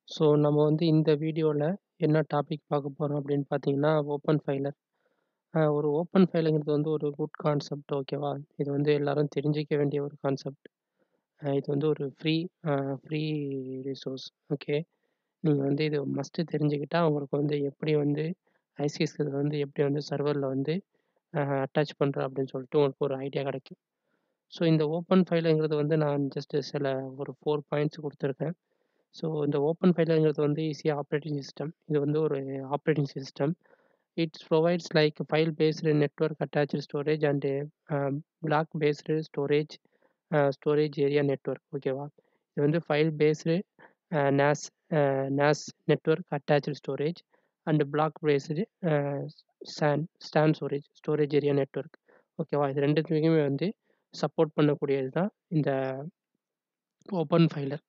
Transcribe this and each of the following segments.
So நம்ம வந்து இந்த வீடியோல என்ன டாபிக் பார்க்க போறோம் அப்படின்னு பார்த்தீங்கன்னா, ஓப்பன் ஃபைலர். ஒரு ஓப்பன் ஃபைலுங்கிறது வந்து ஒரு குட் கான்செப்ட் ஓகேவா? இது வந்து எல்லாரும் தெரிஞ்சுக்க வேண்டிய ஒரு கான்செப்ட். இது வந்து ஒரு ஃப்ரீ ரிசோர்ஸ் ஓகே. நீங்க வந்து இது மஸ்ட்டு தெரிஞ்சுக்கிட்டா உங்களுக்கு வந்து எப்படி வந்து ஐசிஎஸ்க்கு வந்து எப்படி வந்து சர்வர்ல வந்து அட்டாச் பண்றோம் அப்படின்னு சொல்லிட்டு உங்களுக்கு ஒரு ஐடியா கிடைக்கும். ஸோ இந்த ஓப்பன் ஃபைலுங்கிறது வந்து நான் ஜஸ்ட் சில ஒரு 4 பாயிண்ட்ஸ் குடுத்துருக்கேன். ஸோ இந்த ஓப்பன் ஃபைலுங்கிறது வந்து ஈஸியா ஆப்பரேட்டிங் சிஸ்டம். இது வந்து ஒரு operating system. It's provides like file based network attached storage and block based storage area network ஓகேவா? இது வந்து file based NAS NAS network attached storage and block based a ஸ்டான் ஸ்டோரேஜ் ஏரியா நெட்வொர்க் ஓகேவா? இது 2த்துக்குமே வந்து சப்போர்ட் பண்ணக்கூடியது தான் இந்த open filer.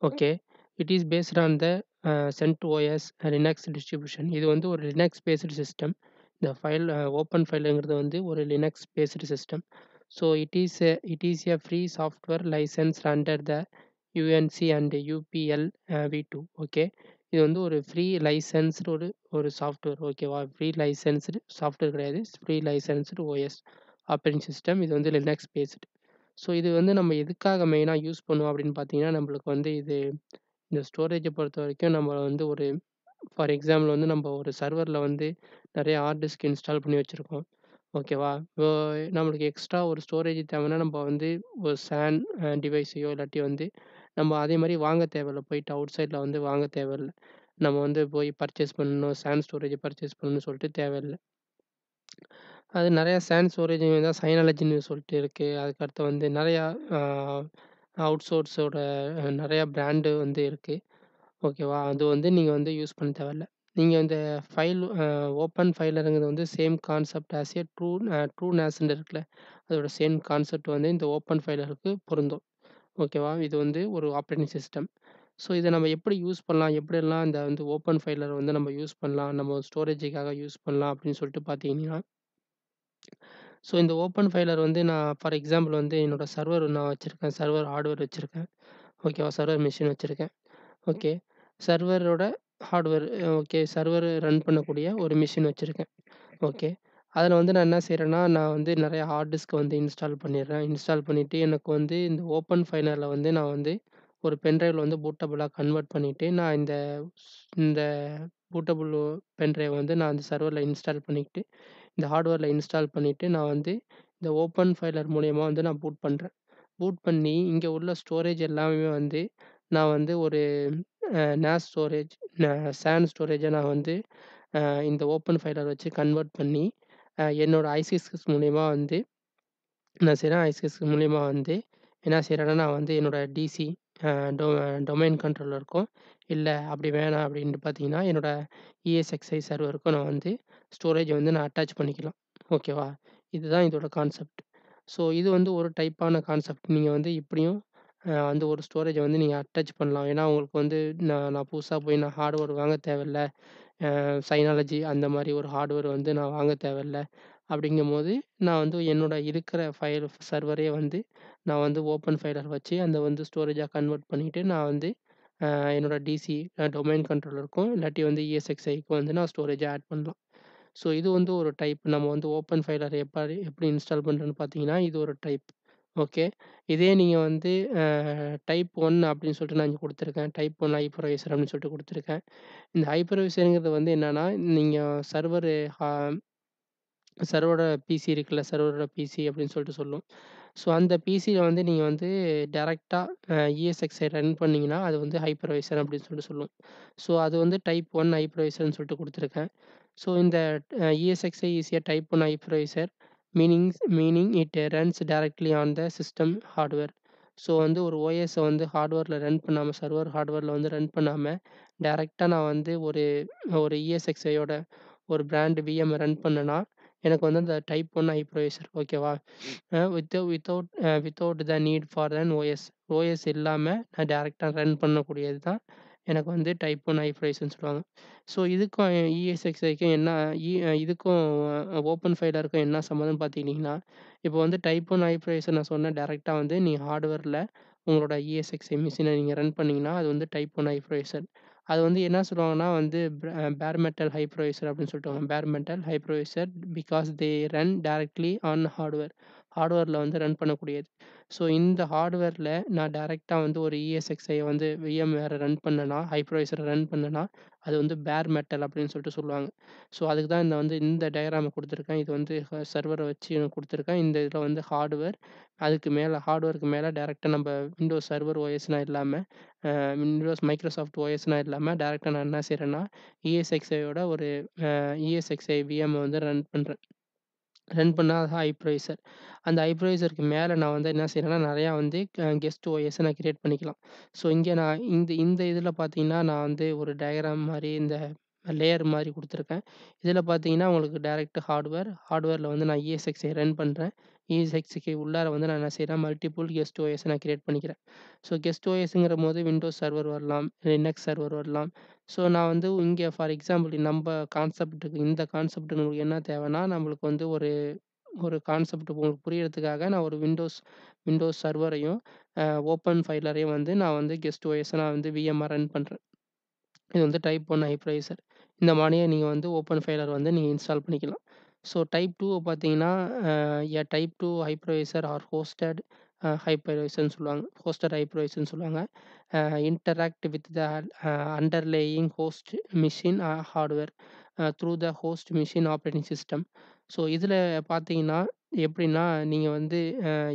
Okay. It is based on the CentOS Linux distribution. இது வந்து ஒரு லினக்ஸ் பேஸ்டு சிஸ்டம். இந்த ஓப்பன் ஃபைலுங்கிறது வந்து ஒரு Linux based system. So it is a free software licensed under the UNC and UPL V2 okay. இது வந்து ஒரு ஃப்ரீ லைசென்ஸ்டு ஒரு சாஃப்ட்வேர் ஓகேவா? ஃப்ரீ லைசென்ஸ்டு சாஃப்ட்வேர் கிடையாது. Free licensed OS operating system. இது வந்து லினக்ஸ் பேஸ்டு. ஸோ இது வந்து நம்ம எதுக்காக மெயினா யூஸ் பண்ணுவோம் அப்படின்னு பார்த்தீங்கன்னா, நம்மளுக்கு வந்து இந்த ஸ்டோரேஜ பொறுத்தவரைக்கும் நம்ம வந்து ஒரு ஃபார் எக்ஸாம்பிள் வந்து நம்ம ஒரு சர்வர்ல வந்து நெறைய ஹார்ட் டிஸ்க் இன்ஸ்டால் பண்ணி வச்சிருக்கோம். ஓகேவா? இப்போ நம்மளுக்கு எக்ஸ்ட்ரா ஒரு ஸ்டோரேஜ் தேவைன்னா, நம்ம வந்து ஒரு SAN டிவைஸையோ இல்லாட்டி வந்து நம்ம அதே மாரி வாங்க தேவையில்ல. போயிட்டு அவுட் சைட்ல வந்து வாங்க தேவையில்ல. நம்ம வந்து போய் பர்ச்சேஸ் பண்ணணும், SAN ஸ்டோரேஜ் பர்ச்சேஸ் பண்ணணும்னு சொல்லிட்டு தேவையில்ல. அது நெறைய SAN ஸ்டோரேஜ் தான் சைனாலஜின்னு சொல்லிட்டு இருக்கு. அதுக்கடுத்து வந்து நெறையா அ அவுட்சோர்ஸோட நெறைய பிராண்டு வந்து இருக்கு. ஓகேவா? அது வந்து நீங்க வந்து யூஸ் பண்ண தேவையில்ல. நீங்க இந்த ஓப்பன் ஃபைலருங்கிறது வந்து same concept as a true நேஸ்ன்னு இருக்குல்ல. அதோட சேம் கான்செப்ட் வந்து இந்த ஓப்பன் ஃபைலருக்கு பொருந்தும். ஓகேவா? இது வந்து ஒரு ஆப்பரேட்டிங் சிஸ்டம். ஸோ இத நம்ம எப்படி யூஸ் பண்ணலாம்? எப்படியெல்லாம் இந்த வந்து ஓப்பன் ஃபைலர வந்து நம்ம யூஸ் பண்ணலாம்? நம்ம ஸ்டோரேஜுக்காக யூஸ் பண்ணலாம் அப்படின்னு சொல்லிட்டு பார்த்தீங்கன்னா, ஸோ இந்த ஓப்பன் ஃபைலர் வந்து நான் ஃபார் எக்ஸாம்பிள் வந்து என்னோட சர்வர் நான் வச்சிருக்கேன். சர்வர் ஹார்ட்வேர் வச்சிருக்கேன். ஓகேவா? சர்வர் மெஷின் வச்சிருக்கேன். ஓகே. சர்வரோட ஹார்ட்வேர் ஓகே. சர்வர் ரன் பண்ணக்கூடிய ஒரு மெஷின் வச்சிருக்கேன். ஓகே. அதில வந்து நான் என்ன செய்றேன்னா, நான் வந்து நெறைய ஹார்ட் டிஸ்க் வந்து இன்ஸ்டால் பண்ணிடுறேன். இன்ஸ்டால் பண்ணிட்டு எனக்கு வந்து இந்த ஓப்பன் ஃபைனல்ல வந்து நான் வந்து ஒரு பென் டிரைவ்ல வந்து பூட்டபிளா கன்வெர்ட் பண்ணிட்டு, நான் இந்த பூட்டபிள் பென் டிரைவ் வந்து நான் அந்த சர்வர்ல இன்ஸ்டால் பண்ணிக்கிட்டு, இந்த ஹார்ட்வேர்ல இன்ஸ்டால் பண்ணிட்டு, நான் வந்து இந்த ஓப்பன் ஃபைலர் மூலியமா வந்து நான் பூட் பண்றேன். பூட் பண்ணி இங்க உள்ள ஸ்டோரேஜ் எல்லாமே வந்து நான் வந்து ஒரு NAS ஸ்டோரேஜ் SAN ஸ்டோரேஜ நான் வந்து அ இந்த ஓப்பன் ஃபைலர் வச்சு கன்வெர்ட் பண்ணி, என்னோட ஐசிஸ்கிஸ் மூலியமா வந்து என்ன செய்றேன், ஐசிஎஸ் மூலியமா வந்து என்ன செய்றேன்னா, நான் வந்து என்னோட டிசி அ டொ டொமைன் கண்ட்ரோலருக்கும், இல்ல அப்படி வேணாம் அப்படின்ட்டு பார்த்தீங்கன்னா, என்னோட ESXi சர்வருக்கும் நான் வந்து ஸ்டோரேஜ வந்து நான் அட்டாச் பண்ணிக்கலாம். ஓகேவா? இதுதான் இதோட கான்செப்ட். ஸோ இது வந்து ஒரு டைப்பான கான்செப்ட். நீங்க வந்து இப்படியும் அந்த ஒரு ஸ்டோரேஜ வந்து நீங்க அட்டாச் பண்ணலாம். ஏன்னா, உங்களுக்கு வந்து நான் நான் புதுசா போய் நான் ஹார்ட்வேர் வாங்க தேவையில்ல. சைனாலஜி அந்த மாரி ஒரு ஹார்ட்வேர் வந்து நான் வாங்க தேவையில்ல. அப்படிங்கும்போது, நான் வந்து என்னோட இருக்கிற ஃபைல் சர்வரே வந்து நான் வந்து ஓப்பன் ஃபைலர் வச்சு அந்த வந்து ஸ்டோரேஜா கன்வெர்ட் பண்ணிட்டு, நான் வந்து அ என்னோட டிசி டொமைன் கண்ட்ரோலருக்கும் இல்லாட்டி வந்து ESXiக்கும் வந்து நான் ஸ்டோரேஜா ஆட் பண்ணலாம். ஸோ இது வந்து ஒரு டைப். நம்ம வந்து ஓப்பன் ஃபைலர் எப்படி இன்ஸ்டால் பண்றதுன்னு பார்த்தீங்கன்னா, இது ஒரு டைப். ஓகே. இதே நீங்க வந்து அ டைப் 1 அப்படின்னு சொல்லிட்டு நான் இங்க குடுத்துருக்கேன். டைப் 1 ஹைப்பர்வைசர் அப்படின்னு சொல்லிட்டு குடுத்துருக்கேன். இந்த ஹைப்பர்வைசர்ங்கிறது வந்து என்னன்னா, நீங்க சர்வரு ஹா சர்வரோட பிசி இருக்குல்ல, சர்வரோட பிசி அப்படின்னு சொல்லிட்டு சொல்லும். ஸோ அந்த பிசில வந்து நீங்க வந்து டைரக்ட்டா ESXi ரன் பண்ணீங்கன்னா, அது வந்து ஹைப்பர்வைசர் அப்படின்னு சொல்லிட்டு சொல்லும். ஸோ அது வந்து டைப் 1 ஹைப்பர்வைசர்ன்னு சொல்லிட்டு குடுத்துருக்கேன். ஸோ இந்த ESXi is a type 1 hypervisor meaning it runs directly on the system hardware. So வந்து ஒரு OSஅ வந்து ஹார்ட்வேர்ல ரன் பண்ணாம, சர்வர் ஹார்ட்வேர்ல வந்து ரன் பண்ணாம, டைரக்ட்டா நான் வந்து ஒரு ஒரு ESXiயோட ஒரு பிராண்ட் VM ரன் பண்ணேன்னா, எனக்கு வந்து அந்த டைப் 1 ஹைப்பர்வைசர் ஓகேவா? Without the need for an OS இல்லாம நான் டைரக்ட்டா ரன் பண்ணக்கூடியது தான் எனக்கு வந்து டைப் 1 ஹைப்பர்வைசர்ன்னு சொல்லுவாங்க. ஸோ இதுக்கும் ESXiக்கும் என்ன இ இதுக்கும் ஓப்பன் ஃபைலருக்கும் என்ன சம்மந்தம்னு பார்த்துக்கிட்டீங்கன்னா, இப்போ வந்து டைப் 1 ஹைப்பர்வைசர் நான் சொன்னேன் டைரக்ட்டா வந்து நீ ஹார்ட்வேர்ல உங்களோட ESXi மிஷின நீங்க ரன் பண்ணீங்கன்னா, அது வந்து டைப் 1 ஹைப்பர்வைசர். அது வந்து என்ன சொல்லுவாங்கன்னா வந்து பேர் மெட்டல் ஹைப்பர்வைசர் அப்படின்னு சொல்லிட்டு bare metal hypervisor because they run directly on ஹார்ட்வேரில் வந்து ரன் பண்ணக்கூடியது. ஸோ இந்த ஹார்ட்வேரில் நான் டைரெக்டாக வந்து ஒரு இஎஸ்எக்ஸ்ஐ வந்து விஎம்வேரை ரன் பண்ணேன்னா, ஹைப்பர்வைசரை ரன் பண்ணேன்னா, அது வந்து பேர் மெட்டல் அப்படின்னு சொல்லிட்டு சொல்லுவாங்க. ஸோ அதுக்கு தான் இந்த டயக்ராமை கொடுத்துருக்கேன். இது வந்து சர்வரை வச்சு எனக்கு கொடுத்துருக்கேன். இந்த இதில் வந்து அதுக்கு மேலே ஹார்ட்வேருக்கு மேலே டைரெக்டாக நம்ம விண்டோஸ் சர்வர் ஓஎஸ்னா இல்லாமல் விண்டோஸ் மைக்ரோசாஃப்ட் ஓஎஸ்னா இல்லாமல் டைரெக்டாக நான் என்ன செய்கிறேன்னா, இஎஸ்எக்ஸ்ஐயோட ஒரு இஎஸ்எக்ஸ்ஐ விஎம் வந்து ரன் பண்ணா அது ஹைப்பர்வைசர். அந்த ஹைப்பர்வைசருக்கு மேல நான் வந்து என்ன செய்றேன்னா, நெறையா வந்து கெஸ்ட் ஓஎஸ் நான் கிரியேட் பண்ணிக்கலாம். ஸோ, இங்க நான் இந்த இந்த இதில பார்த்தீங்கன்னா, நான் வந்து ஒரு டயகிராம் மாரி இந்த லேயர் மாரி குடுத்துருக்கேன். இதில பார்த்தீங்கன்னா, உங்களுக்கு டைரக்ட் ஹார்ட்வேர்ல வந்து நான் இஎஸ்எக்ஸ்ஐ ரன் பண்றேன். இஎஸ்எக்ஸ்ஐக்கு உள்ளார வந்து நான் என்ன செய்றேன், மல்டிபிள் கெஸ்ட் ஓஎஸ் நான் கிரியேட் பண்ணிக்கிறேன். ஸோ, கெஸ்ட் ஓஎஸ்ங்கிறபோது விண்டோஸ் சர்வர் வரலாம், லினக்ஸ் சர்வர் வரலாம். ஸோ, நான் வந்து இங்க ஃபார் எக்ஸாம்பிள் இந்த கான்செப்ட்டுக்கு உங்களுக்கு என்ன தேவைன்னா, நம்மளுக்கு வந்து ஒரு ஒரு கான்செப்ட் உங்களுக்கு புரியறதுக்காக நான் ஒரு விண்டோஸ் சர்வரையும், ஓப்பன் ஃபைலரையும் வந்து நான் வந்து கெஸ்ட் ஓஎஸ்ஸா நான் வந்து விஎம்மா ரன் பண்றேன். இது வந்து டைப் 1 ஹைப்பர்வைசர். இந்த மாரியே நீங்க வந்து ஓப்பன் ஃபைலர் வந்து நீங்க இன்ஸ்டால் பண்ணிக்கலாம். ஸோ டைப் 2 பார்த்தீங்கன்னா, டைப் 2 ஹைப்பர்வைசர் ஆர் ஹோஸ்டட் ஹைப்பர்வைசர்ன்னு சொல்லுவாங்க. ஹோஸ்டட் ஹைப்பர்வைசர்ன்னு சொல்லுவாங்க. Interact with the underlying host machine hardware through the host machine operating system. So இதில பார்த்தீங்கன்னா, எப்படின்னா நீங்க வந்து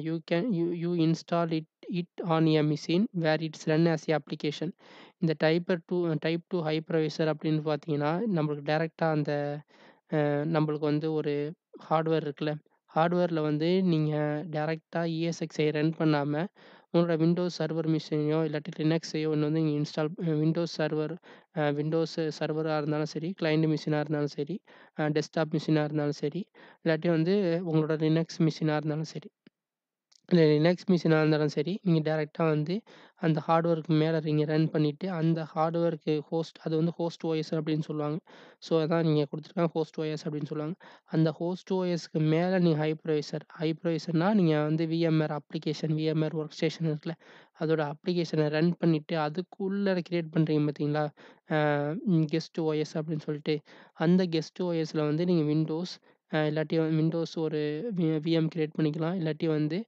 you can you you install it it on a machine where it's run as a application. இந்த டைப் 2 ஹைப்பர்வைசர் அப்படின்னு பார்த்தீங்கன்னா, நம்மளுக்கு டைரக்ட்டா நம்பளுக்கு வந்து ஒரு ஹார்ட்வேர் இருக்குல்ல. ஹார்ட்வேர்ல வந்து நீங்க டைரக்ட்டா இஎஸ்எக்ஸ்ஐ ரன் பண்ணாம, உங்களோட விண்டோஸ் சர்வர் மிஷினையோ இல்லாட்டி லினக்ஸையோ ஒண்ணு வந்து நீங்க விண்டோஸ் சர்வரா இருந்தாலும் சரி, கிளையன்ட் மிஷினா இருந்தாலும் சரி, டெஸ்க்டாப் மிஷினா இருந்தாலும் சரி, இல்லாட்டி வந்து உங்களோட லினக்ஸ் மிஷினா இருந்தாலும் சரி. இல்ல லினக்ஸ் மிஷினா இருந்தாலும் சரி, நீங்க டைரக்ட்டா வந்து அந்த ஹார்ட்வேருக்கு மேல நீங்க ரன் பண்ணிட்டு, அந்த ஹார்ட்வேருக்கு அது வந்து ஹோஸ்ட் ஓஎஸ் அப்படின்னு சொல்லுவாங்க. ஸோ, அதான் நீங்க குடுத்துருக்காங்க ஹோஸ்ட் ஓஎஸ் அப்படின்னு சொல்லுவாங்க. அந்த ஹோஸ்ட் ஓஎஸ்க்கு மேல நீங்க ஹைப்பர்வைசர்னா நீங்க வந்து விஎம்ஆர் ஒர்க் ஸ்டேஷன் இருக்குல்ல, அதோட அப்ளிகேஷன ரன் பண்ணிட்டு, அதுக்குள்ள கிரியேட் பண்றீங்க பார்த்தீங்களா? அ கெஸ்ட் ஓஎஸ் அப்படின்னு சொல்லிட்டு, அந்த கெஸ்ட் ஓஎஸ்ல வந்து நீங்க இல்லாட்டி விண்டோஸ் ஒரு விஎம் கிரியேட் பண்ணிக்கலாம். இல்லாட்டி வந்து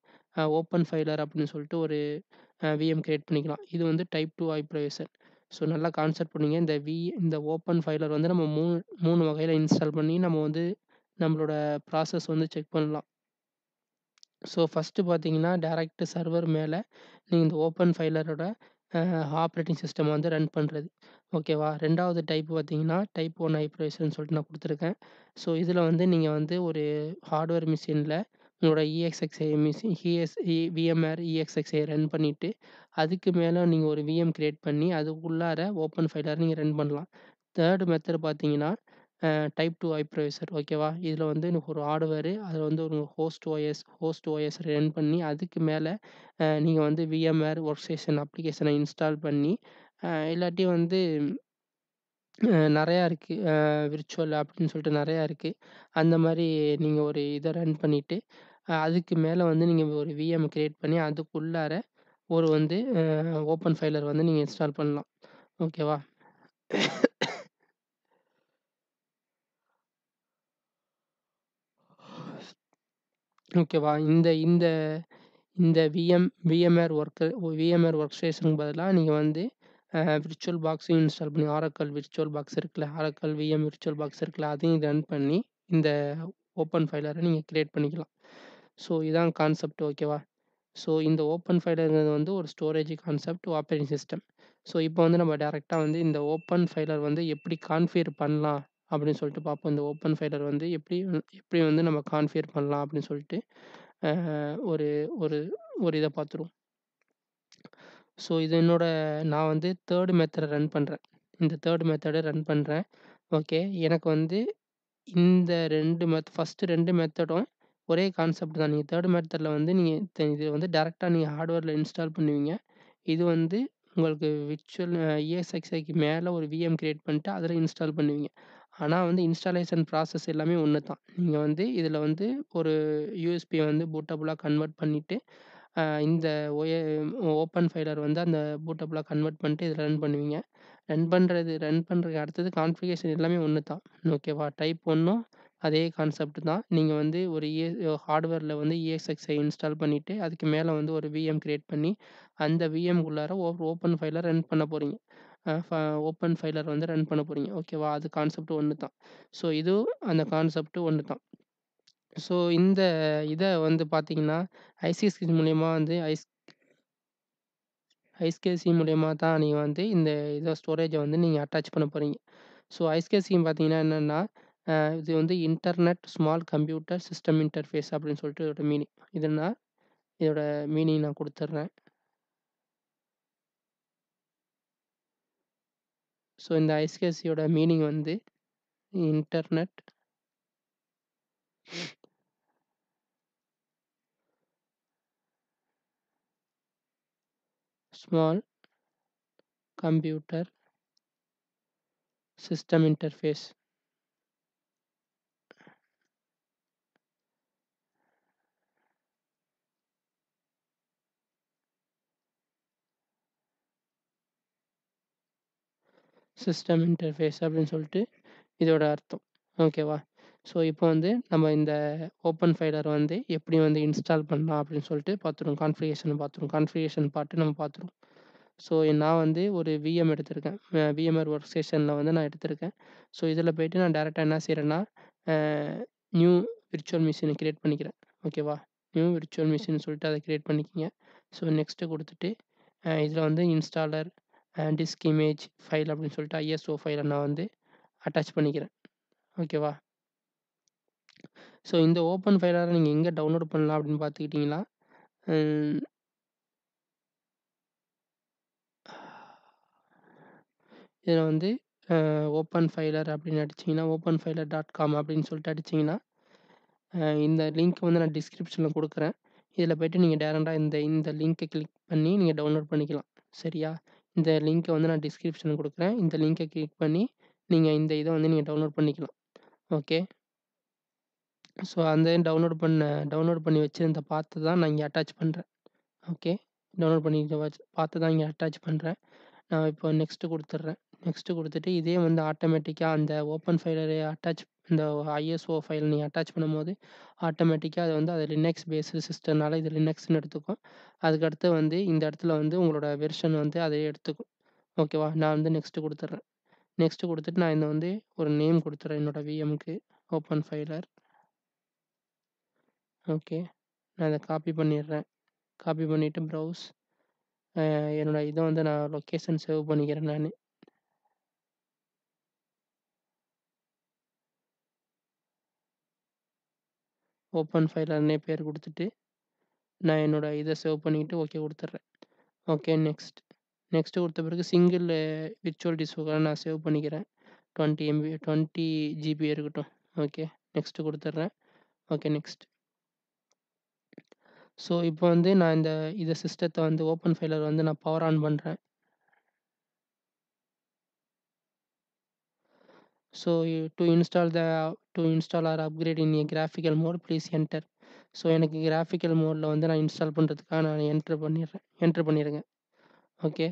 ஓப்பன் ஃபைலர் அப்படின்னு சொல்லிட்டு ஒரு விஎம் கிரியேட் பண்ணிக்கலாம். இது வந்து டைப் 2 ஹைப்பர்வைசர். ஸோ நல்லா கான்செப்ட் பண்ணீங்க. இந்த ஓப்பன் ஃபைலர் வந்து நம்ம 3 வகையில இன்ஸ்டால் பண்ணி நம்ம வந்து நம்மளோட ப்ராசஸ் வந்து செக் பண்ணலாம். ஸோ ஃபர்ஸ்ட்டு பார்த்தீங்கன்னா, டைரக்ட் சர்வர் மேல நீங்க இந்த ஓப்பன் ஃபைலரோட அ ஆப்பரேட்டிங் சிஸ்டம் வந்து ரன் பண்றது. ஓகேவா? 2வது டைப் பார்த்தீங்கன்னா, டைப் 1 ஹைப்பர்வைசர்ன்னு சொல்லிட்டு நான் குடுத்துருக்கேன். ஸோ இதில வந்து நீங்க வந்து ஒரு ஹார்ட்வேர் மிஷின்ல உங்களோட இஎக்ஸ்எக்ஸ்ஐ மிஷின் விஎம்ஆர் இஎக்ஸ்எக்ஸ்ஐ ரன் பண்ணிட்டு, அதுக்கு மேல நீங்க ஒரு விஎம் கிரியேட் பண்ணி, அதுக்குள்ளார ஓப்பன் ஃபைலர் நீங்க ரன் பண்ணலாம். 3 மெத்தட் பார்த்தீங்கன்னா, டைப் 2 ஹைப்பர்வைசர் ஓகேவா? இதில வந்து எனக்கு ஒரு ஹார்ட்வேரு, அதில வந்து ஒரு ஹோஸ்ட் ஓஎஸ் ரன் பண்ணி, அதுக்கு மேல நீங்க வந்து விஎம்ஆர் ஒர்க் ஸ்டேஷன் அப்ளிகேஷன இன்ஸ்டால் பண்ணி, இல்லாட்டி வந்து நெறையா இருக்கு. விர்ச்சுவல் அப்படின்னு சொல்லிட்டு நெறையா இருக்கு. அந்த மாரி நீங்க ஒரு இத ரன் பண்ணிட்டு, அதுக்கு மேல வந்து நீங்க ஒரு விஎம் கிரியேட் பண்ணி, அதுக்குள்ளார ஒரு வந்து ஓப்பன் ஃபைலர் வந்து நீங்க இன்ஸ்டால் பண்ணலாம். ஓகேவா? ஓகேவா? இந்த இந்த இந்த விஎம்ஆர் ஒர்க் ஸ்டேஷனுக்கு பதிலா நீங்க வந்து விர்ச்சுவல் பாக்ஸையும் இன்ஸ்டால் பண்ணி ஆரக்கிள் விர்ச்சுவல் பாக்ஸ் இருக்குல்ல, ஆரக்கிள் விஎம் விர்ச்சுவல் பாக்ஸ் இருக்குல்ல, அதையும் ரன் பண்ணி இந்த ஓப்பன் ஃபைலர நீங்க கிரியேட் பண்ணிக்கலாம். ஸோ இதான் கான்செப்ட் ஓகேவா? ஸோ இந்த ஓப்பன் ஃபைலர்ங்கிறது வந்து ஒரு storage concept, operating system. So இப்போ வந்து நம்ம டைரக்ட்டா வந்து இந்த ஓப்பன் ஃபைலர் வந்து எப்படி கான்ஃபிகர் பண்ணலாம் அப்படின்னு சொல்லிட்டு பார்ப்போம். இந்த ஓப்பன் ஃபைலர் வந்து எப்படி வந்து நம்ம கான்ஃபிகர் பண்ணலாம் அப்படின்னு சொல்லிட்டு அ ஒரு ஒரு ஒரு இத பார்த்துருவோம். ஸோ இது நான் வந்து 3 மெத்தட ரன் பண்றேன். இந்த 3 மெத்தட ரன் பண்றேன். ஓகே. எனக்கு வந்து இந்த 2 ஃபர்ஸ்ட் 2 மெத்தடும் ஒரே கான்செப்ட் தான். நீங்க 3 மெத்தட்ல வந்து நீங்க இது வந்து டைரக்ட்டா நீங்க ஹார்ட்வேர்ல இன்ஸ்டால் பண்ணுவீங்க. இது வந்து உங்களுக்கு விர்ச்சுவல் இஎஸ்எக்ஸ்ஐக்கு மேல ஒரு விஎம் கிரியேட் பண்ணிட்டு அதில இன்ஸ்டால் பண்ணுவீங்க. ஆனா வந்து இன்ஸ்டாலேஷன் ப்ராசஸ் எல்லாமே ஒண்ணு தான். நீங்க வந்து இதில வந்து ஒரு யூஎஸ்பிய வந்து பூட்டபிளா கன்வெர்ட் பண்ணிட்டு, இந்த ஒய ஓப்பன் ஃபைலர் வந்து அந்த பூட்டபிளா கன்வெர்ட் பண்ணிட்டு இதில ரன் பண்ணுவீங்க. ரன் பண்றதுக்கு அடுத்தது கான்ஃபிகரேஷன் எல்லாமே ஒண்ணு தான். ஓகேவா? டைப் ஒண்ணும் அதே கான்செப்ட் தான். நீங்க வந்து ஒரு ஹார்ட்வேர்ல வந்து ESXi இன்ஸ்டால் பண்ணிட்டு, அதுக்கு மேல வந்து ஒரு விஎம் கிரியேட் பண்ணி, அந்த விஎம்க்குள்ளார ஓப்பன் ஃபைல ரன் பண்ண போறீங்க. அ ஃப ஓப்பன் ஃபைலர் வந்து ரன் பண்ண போறீங்க. ஓகேவா? அது கான்செப்ட் ஒண்ணு தான். ஸோ இதுவும் அந்த கான்செப்ட் ஒண்ணு தான். ஸோ இந்த இத வந்து பார்த்தீங்கன்னா, ஐசிஎஸ்சி மூலியமா வந்து ஐஸ்கேசி மூலியமா தான் நீங்க வந்து இந்த ஸ்டோரேஜ வந்து நீங்க அட்டாச் பண்ண போறீங்க. ஸோ ஐஸ்கேசின்னு பார்த்தீங்கன்னா என்னன்னா, இது வந்து internet small computer system interface அப்படின்னு சொல்லிட்டு இதோட மீனிங். இதுன்னா இதோட மீனிங் நான் குடுத்துடுறேன். ஸோ இந்த ஐஸ்கேசியோட மீனிங் வந்து internet small computer system interface. System interface அப்படின்னு சொல்லிட்டு இதோட அர்த்தம். ஓகேவா? ஸோ இப்போ வந்து நம்ம இந்த ஓப்பன் ஃபைலர வந்து எப்படி வந்து இன்ஸ்டால் பண்ணலாம் அப்படின்னு சொல்லிட்டு பார்த்துருவோம். கான்ஃபிகரேஷன் பார்ட் நம்ம பார்த்துருவோம். ஸோ நான் வந்து ஒரு விஎம் எடுத்திருக்கேன். விஎம்ஆர் ஒர்க் ஸ்டேஷன்ல வந்து நான் எடுத்திருக்கேன். ஸோ இதில போயிட்டு நான் டைரக்ட்டா என்ன செய்றேன்னா, அ நியூ விர்ச்சுவல் மிஷின கிரியேட் பண்ணிக்கிறேன். ஓகேவா? நியூ விர்ச்சுவல் மிஷின் சொல்லிட்டு அத கிரியேட் பண்ணிக்கங்க. ஸோ நெக்ஸ்ட் குடுத்துட்டு, இதில வந்து இன்ஸ்டாலர், டிஸ்க் இமேஜ் ஃபைல் அப்படின்னு சொல்லிட்டு ஐஎஸ்ஓ ஃபைல நான் வந்து அட்டாச் பண்ணிக்கிறேன். ஓகேவா? ஸோ இந்த ஓப்பன் ஃபைலர நீங்க எங்க டவுன்லோட் பண்ணலாம் அப்படின்னு பார்த்துக்கிட்டீங்கன்னா, ம் இதில வந்து ஓப்பன் ஃபைலர் அப்படின்னு அடிச்சீங்கன்னா, openfiler.com அப்படின்னு சொல்லிட்டு அடிச்சீங்கன்னா, இந்த லிங்க் வந்து நான் டிஸ்கிரிப்ஷன்ல குடுக்குறேன். இதில போயிட்டு நீங்க டைரக்ட்டா இந்த இந்த லிங்க்க கிளிக் பண்ணி நீங்க டவுன்லோட் பண்ணிக்கலாம். சரியா? இந்த லிங்க்க வந்து நான் டிஸ்கிரிப்ஷன்ல குடுக்குறேன். இந்த லிங்க்க கிளிக் பண்ணி நீங்க இந்த இத வந்து நீங்க டவுன்லோட் பண்ணிக்கலாம். ஓகே. ஸோ அந்த டவுன்லோட் பண்ணி வச்சிருந்த பாத்த தான் நான் இங்க அட்டாச் பண்றேன். ஓகே. டவுன்லோட் பண்ணி பாத்த தான் இங்க அட்டாச் பண்றேன். நான் இப்போ நெக்ஸ்ட் குடுத்துடுறேன். நெக்ஸ்ட் குடுத்துட்டு இதே வந்து ஆட்டோமேட்டிக்கா அந்த ஓப்பன் ஃபைலர இந்த ஐஎஸ்ஓ ஃபைல் நீங்க அட்டாச் பண்ணும்போது, ஆட்டோமேட்டிக்கா அது வந்து அது லினக்ஸ் பேஸ்டு சிஸ்டம்னால இது லினக்ஸ்ன்னு எடுத்துக்கும். அதுக்கடுத்து வந்து இந்த இடத்துல வந்து உங்களோட வெர்ஷன் வந்து அதே எடுத்துக்கும். ஓகேவா? நான் வந்து நெக்ஸ்ட் குடுத்துடுறேன். நெக்ஸ்ட் குடுத்துட்டு நான் இந்த வந்து ஒரு நேம் குடுத்துறேன் என்னோட விஎம்க்கு. Open filer. ஓகே. நான் இத காப்பி பண்ணிடுறேன். காப்பி பண்ணிட்டு ப்ரௌஸ். என்னோட இத வந்து நான் லொகேஷன் சேவ் பண்ணிக்கிறேன் நானு. ஓப்பன் ஃபைலர்னே பேர் குடுத்துட்டு, நான் என்னோட இத சேவ் பண்ணிட்டு ஓகே குடுத்துடுறேன். Okay next. நெக்ஸ்ட் குடுத்த பிறகு சிங்கிள் விர்ச்சுவல் டிஸ்க்குக்காக நான் சேவ் பண்ணிக்கிறேன். 20 ஜிபி இருக்கட்டும். ஓகே. நெக்ஸ்ட் குடுத்துடுறேன். Okay next. ஸோ இப்போ வந்து நான் இந்த சிஸ்டத்த வந்து ஓப்பன் ஃபைலர் வந்து நான் பவர் ஆன் பண்றேன். So to install or upgrade in a graphical mode please enter. So எனக்கு கிராஃபிக்கல் மோட்ல வந்து நான் இன்ஸ்டால் பண்றதுக்காக நான் என்டர் பண்ணிருங்க. ஓகே.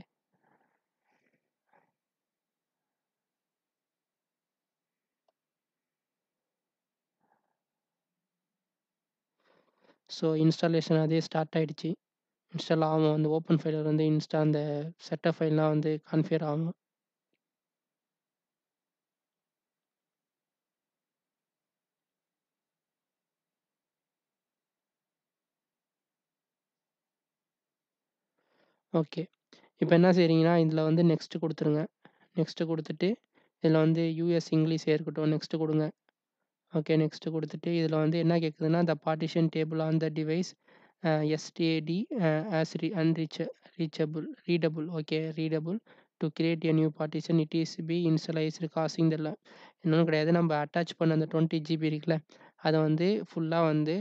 ஸோ இன்ஸ்டாலேஷன் அதே ஸ்டார்ட் ஆயிடுச்சு. இன்ஸ்டால் ஆகும். அந்த ஓப்பன் ஃபைலர் வந்து அந்த செட்டப் ஃபைல்லாம் வந்து கான்ஃபிகர் ஆகும். ஓகே. இப்ப என்ன செய்றீங்கன்னா, இதுல வந்து நெக்ஸ்ட் குடுத்துருங்க. நெக்ஸ்ட் குடுத்துட்டு, இதுல வந்து யுஎஸ் இங்கிலீஷே இருக்கட்டும். நெக்ஸ்ட் குடுங்க. ஓகே. நெக்ஸ்ட் குடுத்துட்டு, இதுல வந்து என்ன கேட்குதுன்னா, the partition table on the device SDD as readable. Okay. Readable to create a new partition it is be initialized causing the இன்னொன்னும் கிடையாது. நம்ம அட்டாச் பண்ண அந்த 20 ஜிபி இருக்குல்ல, அத வந்து ஃபுல்லா வந்து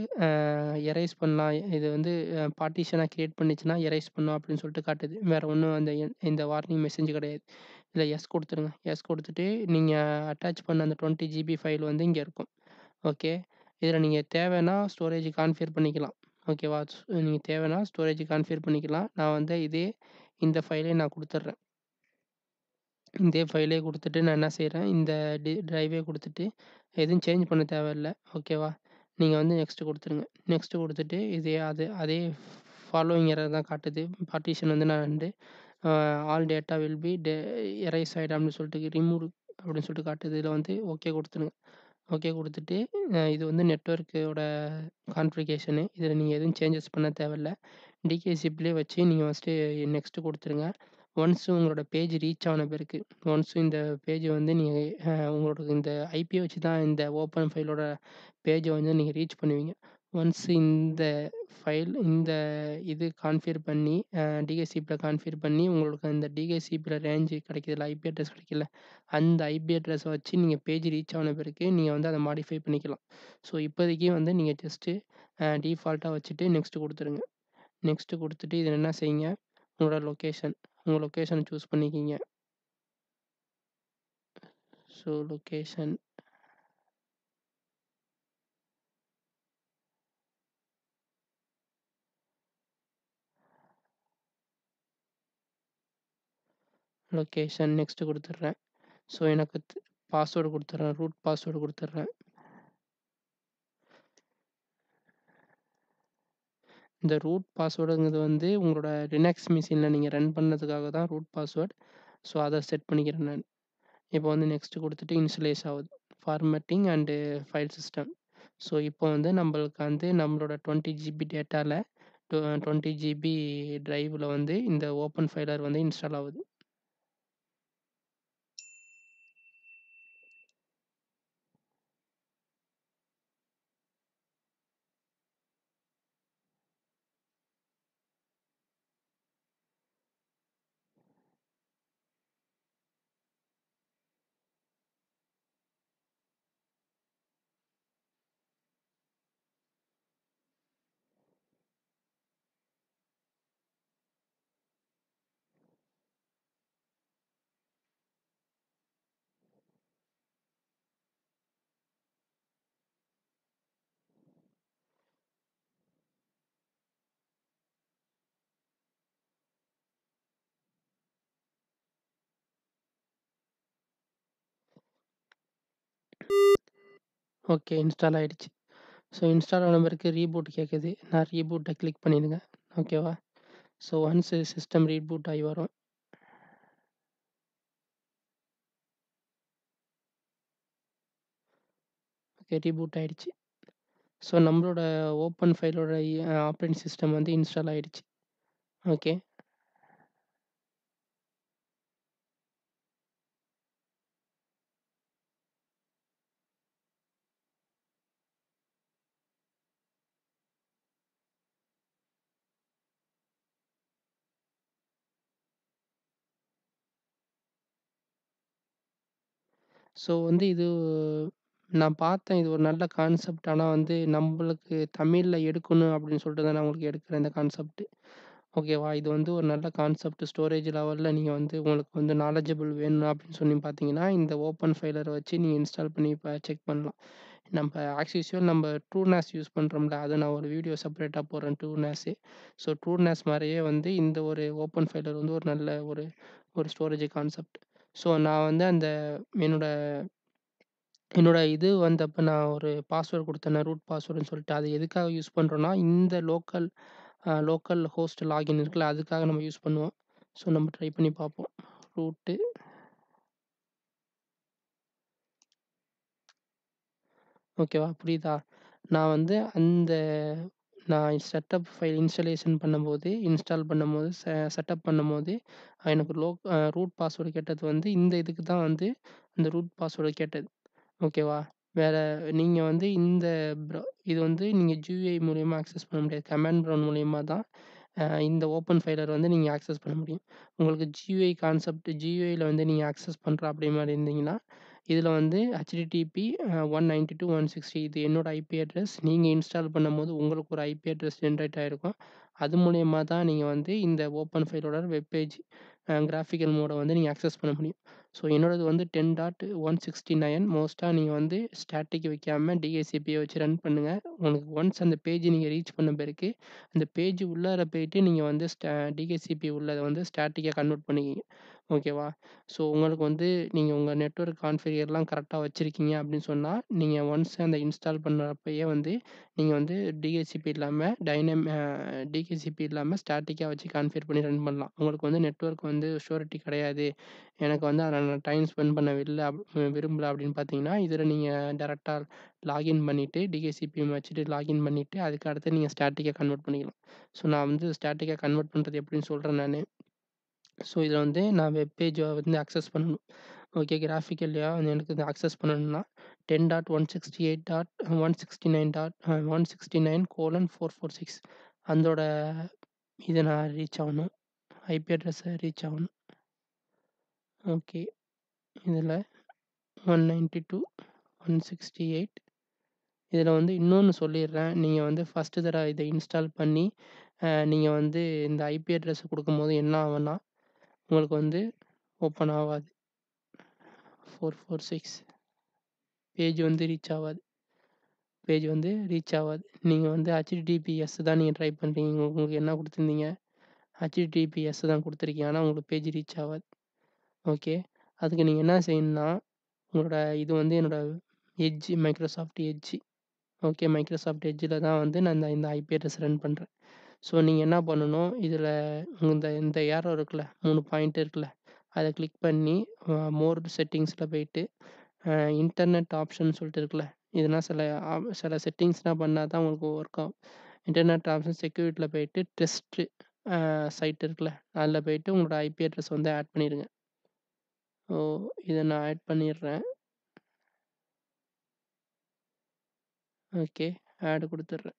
எரேஸ் பண்ணலாம். இது வந்து பார்ட்டிஷனா கிரியேட் பண்ணுச்சுன்னா, எரேஸ் பண்ணும் அப்படின்னு சொல்லிட்டு காட்டுது. வேற ஒண்ணும் இந்த வார்னிங் மெசேஜ் கிடையாது. இதுல எஸ் குடுத்துருங்க. எஸ் குடுத்துட்டு, நீங்க அட்டாச் பண்ண அந்த 20 ஜிபி ஃபைல் வந்து இங்க இருக்கும். ஓகே. இதுல நீங்க தேவைன்னா ஸ்டோரேஜ் கான்ஃபிகர் பண்ணிக்கலாம். ஓகேவா? நீங்க தேவைன்னா ஸ்டோரேஜ் கான்ஃபிகர் பண்ணிக்கலாம். நான் வந்து இந்த ஃபைலே நான் குடுத்துடுறேன். இதே ஃபைலே குடுத்துட்டு நான் என்ன செய்றேன், இந்த டிரைவே குடுத்துட்டு எதுவும் சேஞ்ச் பண்ண தேவையில்ல. ஓகேவா? நீங்க வந்து நெக்ஸ்ட் குடுத்துருங்க. நெக்ஸ்ட் குடுத்துட்டு அதே ஃபாலோயிங் எரர் தான் காட்டுது. பார்ட்டிஷன் வந்து நான் வந்து uh all data will be erase ஆயிடும் அப்படின்னு சொல்லிட்டு ரிமூவ்டு அப்படின்னு சொல்லிட்டு காட்டுது. இதில வந்து ஓகே குடுத்துருங்க. ஓகே குடுத்துட்டு இது வந்து நெட்வொர்க்கோட கான்ஃபிகரேஷனு. இதில நீங்க எதுவும் சேஞ்சஸ் பண்ண தேவையில்ல. டிகேசிபிலே வச்சு நீங்க ஃபர்ஸ்ட்டு நெக்ஸ்ட் குடுத்துருங்க. ஒன்ஸ் உங்களோட பேஜ் ரீச் ஆன பிறகு, ஒன்ஸ் இந்த பேஜ் வந்து நீங்க உங்களோட இந்த ஐபிய வச்சு தான் இந்த ஓப்பன் ஃபைலோட பேஜ வந்து நீங்க ரீச் பண்ணுவீங்க. ஒன்ஸ் இந்த இது கான்ஃபிகர் பண்ணி டிஹெச்சிபில கான்ஃபிகர் பண்ணி உங்களுக்கு அந்த டிஹெச்சிபில ரேஞ்ச் கிடைக்குதுல்ல, ஐபி அட்ரஸ் கிடைக்குதுல்ல, அந்த ஐபி அட்ரஸ வச்சு நீங்க பேஜ் ரீச் ஆன பிறகு நீங்க வந்து அத மாடிஃபை பண்ணிக்கலாம். ஸோ இப்போதைக்கு வந்து நீங்க ஜஸ்ட்டு டிஃபால்ட்டா வச்சுட்டு நெக்ஸ்ட் குடுத்துருங்க. நெக்ஸ்ட் குடுத்துட்டு இதில என்ன செய்யுங்க, உங்க லொகேஷன சூஸ் பண்ணிக்கிங்க. ஸோ லொகேஷன் நெக்ஸ்ட் குடுத்துடுறேன். ஸோ எனக்கு பாஸ்வேர்ட் குடுத்துடுறேன். ரூட் பாஸ்வேர்ட் குடுத்துடுறேன். இந்த ரூட் பாஸ்வேர்டுங்கிறது வந்து உங்களோட லினக்ஸ் மிஷின்ல நீங்க ரன் பண்ணதுக்காக தான் ரூட் பாஸ்வேர்ட். ஸோ அத செட் பண்ணிக்கிறேன் நான். இப்போ வந்து நெக்ஸ்ட் குடுத்துட்டு இனிஷியலைஸ் ஆவுது. Formatting and file system. So இப்போ வந்து நம்மளுக்கு வந்து நம்மளோட 20 ஜிபி டேட்டால 20 ஜிபி டிரைவ்ல வந்து இந்த ஓப்பன் ஃபைலர் வந்து இன்ஸ்டால் ஆவுது. ஓகே, இன்ஸ்டால் ஆயிடுச்சு. ஸோ இன்ஸ்டால் ஆன பிறகு ரீபூட் கேட்குது. நான் ரீபூட்ட கிளிக் பண்ணிடுங்க. ஓகேவா? ஸோ ஒன்ஸ் சிஸ்டம் ரீபூட் ஆகி வரும். ஓகே, ரீபூட் ஆயிடுச்சு. ஸோ நம்மளோட ஓப்பன் ஃபைலோட ஆப்பரேட்டிங் சிஸ்டம் வந்து இன்ஸ்டால் ஆயிடுச்சு. ஓகே. ஸோ வந்து நான் பார்த்தேன். இது ஒரு நல்ல கான்செப்ட். ஆனா வந்து நம்பளுக்கு தமிழ்ல எடுக்கணும் அப்படின்னு சொல்லிட்டு தான் நான் உங்களுக்கு எடுக்கிறேன் இந்த கான்செப்ட். ஓகேவா? இது வந்து ஒரு நல்ல கான்செப்ட். ஸ்டோரேஜ் லெவல்ல நீங்க வந்து உங்களுக்கு வந்து நாலெட்ஜபிள் வேணும் அப்படின்னு சொல்லி பார்த்தீங்கன்னா, இந்த ஓப்பன் ஃபைலர வச்சு நீங்க இன்ஸ்டால் பண்ணி செக் பண்ணலாம். நம்ப ஆஸ் யூசுவல் நம்ப ட்ரூநாஸ் யூஸ் பண்றோம்ல, அத நான் ஒரு வீடியோ செப்பரேட்டா போடுறேன் ட்ரூநாஸு. ஸோ ட்ரூநாஸ் மாரியே வந்து இந்த ஒரு ஓப்பன் ஃபைலர் வந்து ஒரு நல்ல ஒரு ஒரு ஸ்டோரேஜ் கான்செப்ட். ஸோ நான் வந்து என்னோட என்னோட இது வந்தப்ப நான் ஒரு பாஸ்வேர்ட் குடுத்தேன்ல, ரூட் பாஸ்வேர்டுன்னு சொல்லிட்டு. அது எதுக்காக யூஸ் பண்றோம்னா, இந்த லோக்கல் ஹோஸ்ட் லாகின் இருக்குல்ல, அதுக்காக நம்ம யூஸ் பண்ணுவோம். ஸோ நம்ம ட்ரை பண்ணி பார்ப்போம். ரூட்டு ஓகேவா? புரியுதா? நான் வந்து நான் இன்ஸ்டால் பண்ணும்போது, செட்டப் பண்ணும்போது எனக்கு ரூட் பாஸ்வேர்டு கேட்டது வந்து இந்த இதுக்கு தான் வந்து அந்த ரூட் பாஸ்வேர்டு கேட்டது. ஓகேவா? வேற நீங்க வந்து ப்ர இது வந்து நீங்க GUI மூலியமா ஆக்சஸ் பண்ண முடியாது. கமாண்ட் ப்ரவுன் மூலியமா தான் இந்த ஓப்பன் ஃபைலர் வந்து நீங்க ஆக்சஸ் பண்ண முடியும். உங்களுக்கு GUIல வந்து நீங்க ஆக்சஸ் பண்ற அப்படி மாரி இருந்தீங்கன்னா, இதில வந்து HTTP 192.160 இது என்னோட ஐபி அட்ரஸ். நீங்க இன்ஸ்டால் பண்ணும்போது உங்களுக்கு ஒரு ஐபி அட்ரஸ் ஜெனரேட் ஆயிருக்கும். அது மூலியமா தான் நீங்க வந்து இந்த ஓப்பன் ஃபைலோட வெப் பேஜ் கிராஃபிக்கல் மோட வந்து நீங்க ஆக்சஸ் பண்ண முடியும். ஸோ என்னோடது வந்து 10.169 மோஸ்ட்டா நீங்க வந்து ஸ்டாட்டிக் வைக்காம டிஹெசிபிய வச்சு ரன் பண்ணுங்க. உங்களுக்கு ஒன்ஸ் அந்த பேஜ் நீங்க ரீச் பண்ண பிறகு, அந்த பேஜ் உள்ளார போயிட்டு நீங்க வந்து டிஹெசிபி உள்ளத வந்து ஸ்டாட்டிக்கா கன்வெர்ட் பண்ணிக்கிங்க. ஓகேவா? ஸோ உங்களுக்கு வந்து நீங்க உங்க நெட்வொர்க் கான்ஃபிகர்லாம் கரெக்ட்டா வச்சிருக்கீங்க அப்படின்னு சொன்னா, நீங்க ஒன்ஸ் அந்த இன்ஸ்டால் பண்ணப்பயே வந்து நீங்க வந்து டிஹெச்சிபி இல்லாம டிஹெச்சிபி இல்லாம ஸ்டாட்டிக்கா வச்சு கான்ஃபிகர் பண்ணி ரன் பண்ணலாம். உங்களுக்கு வந்து நெட்வொர்க் வந்து ஷூரிட்டி கிடையாது. எனக்கு வந்து அதில நான் டைம் ஸ்பெண்ட் பண்ண விரும்பல அப்படின்னு பார்த்தீங்கன்னா, இதில நீங்க டைரக்ட்டா லாகின் பண்ணிட்டு டிஹெச்சிபி வச்சுட்டு லாகின் பண்ணிட்டு, அதுக்கு அடுத்து நீங்க ஸ்டாட்டிக்கா கன்வெர்ட் பண்ணிக்கலாம். ஸோ நான் வந்து ஸ்டாட்டிக்கா கன்வெர்ட் பண்றது எப்படின்னு சொல்றேன் நானு. ஸோ இதில வந்து நான் வெப் பேஜ வந்து ஆக்சஸ் பண்ணணும். ஓகே. கிராஃபிக்கல்லையா எனக்கு இத ஆக்சஸ் பண்ணணும்னா 10.168.169.169:446 அதோட இத நான் ரீச் ஆவணும். ஐபி அட்ரஸ ரீச் ஆவணும். ஓகே. இதில 192.168 இதில வந்து இன்னொன்னு சொல்லிர்றேன். நீங்க வந்து ஃபர்ஸ்ட்டு தடவ இத இன்ஸ்டால் பண்ணி, நீங்க வந்து இந்த ஐபி அட்ரஸ் குடுக்கும்போது என்ன ஆகும்னா, உங்களுக்கு வந்து ஓப்பன் ஆவாது. 446 பேஜ் வந்து ரீச் ஆவாது. நீங்க வந்து HTTPS தான் நீங்க ட்ரை பண்றீங்க. உங்களுக்கு என்ன குடுத்துருந்தீங்க? HTTPS தான் குடுத்துருக்கீங்க. ஆனா உங்களுக்கு பேஜ் ரீச் ஆவாது. ஓகே. அதுக்கு நீங்க என்ன செய்யணும்னா, உங்களோட இது வந்து என்னோட மைக்ரோசாஃப்ட் எட்ஜ். ஓகே. மைக்ரோசாஃப்ட் எட்ஜ்ல தான் வந்து நான் இந்த இந்த ஐபி அட்ரஸ் ரன் பண்றேன். ஸோ நீங்க என்ன பண்ணணும், இதில இந்த இந்த ஏரோ இருக்குல்ல, 3 பாயிண்ட் இருக்குல்ல, அத கிளிக் பண்ணி மோர் செட்டிங்ஸ்ல போயிட்டு, இன்டர்நெட் ஆப்ஷன் சொல்லிட்டு இருக்குல்ல, இதெல்லாம் சில செட்டிங்ஸ்லாம் பண்ணா தான் உங்களுக்கு ஒர்க் ஆகும். இன்டர்நெட் ஆப்ஷன் செக்யூரிட்டில போயிட்டு டெஸ்ட் சைட் இருக்குல்ல, அதில போயிட்டு உங்களோட ஐபி அட்ரஸ் வந்து ஆட் பண்ணிருங்க. ஸோ இத நான் ஆட் பண்ணிடுறேன். ஓகே. ஆட் குடுத்துடுறேன்.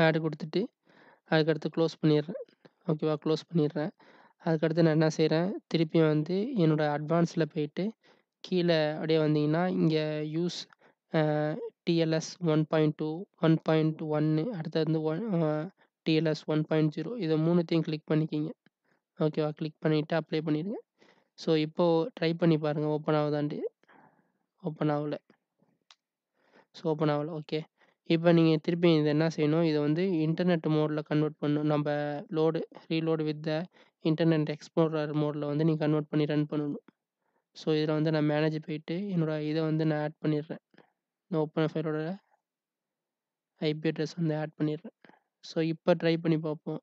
ஆட் குடுத்துட்டு, அதுக்கடுத்து க்ளோஸ் பண்ணிடுறேன். ஓகேவா? க்ளோஸ் பண்ணிடுறேன். அதுக்கடுத்து நான் என்ன செய்றேன், திருப்பியும் வந்து என்னோட அட்வான்ஸ்ல போயிட்டு, கீழ அப்படியே வந்தீங்கன்னா, இங்க யூஸ் அ TLS 1.2, 1.1 அடுத்தது வந்து TLS 1.0 இத 3த்தையும் கிளிக் பண்ணிக்கிங்க. ஓகேவா? கிளிக் பண்ணிட்டு அப்ளை பண்ணிடுங்க. ஸோ இப்போ ட்ரை பண்ணி பாருங்க ஓப்பன் ஆகுதான்ட்டு. ஓப்பன் ஆவல. ஓப்பன் ஆவல. ஓகே. இப்ப நீங்க திருப்பி இத என்ன செய்யணும், இத வந்து இன்டர்நெட் மோட்ல கன்வெர்ட் பண்ணணும். நம்ப reload with the internet explorer மோட்ல வந்து நீங்க கன்வெர்ட் பண்ணி ரன் பண்ணணும். ஸோ இதில வந்து நான் மேனேஜ் போயிட்டு, என்னோட இத வந்து நான் ஆட் பண்ணிடுறேன். இந்த ஓப்பன் ஃபைலோட ஐபி அட்ரஸ் வந்து ஆட் பண்ணிடுறேன். ஸோ இப்ப ட்ரை பண்ணி பார்ப்போம்.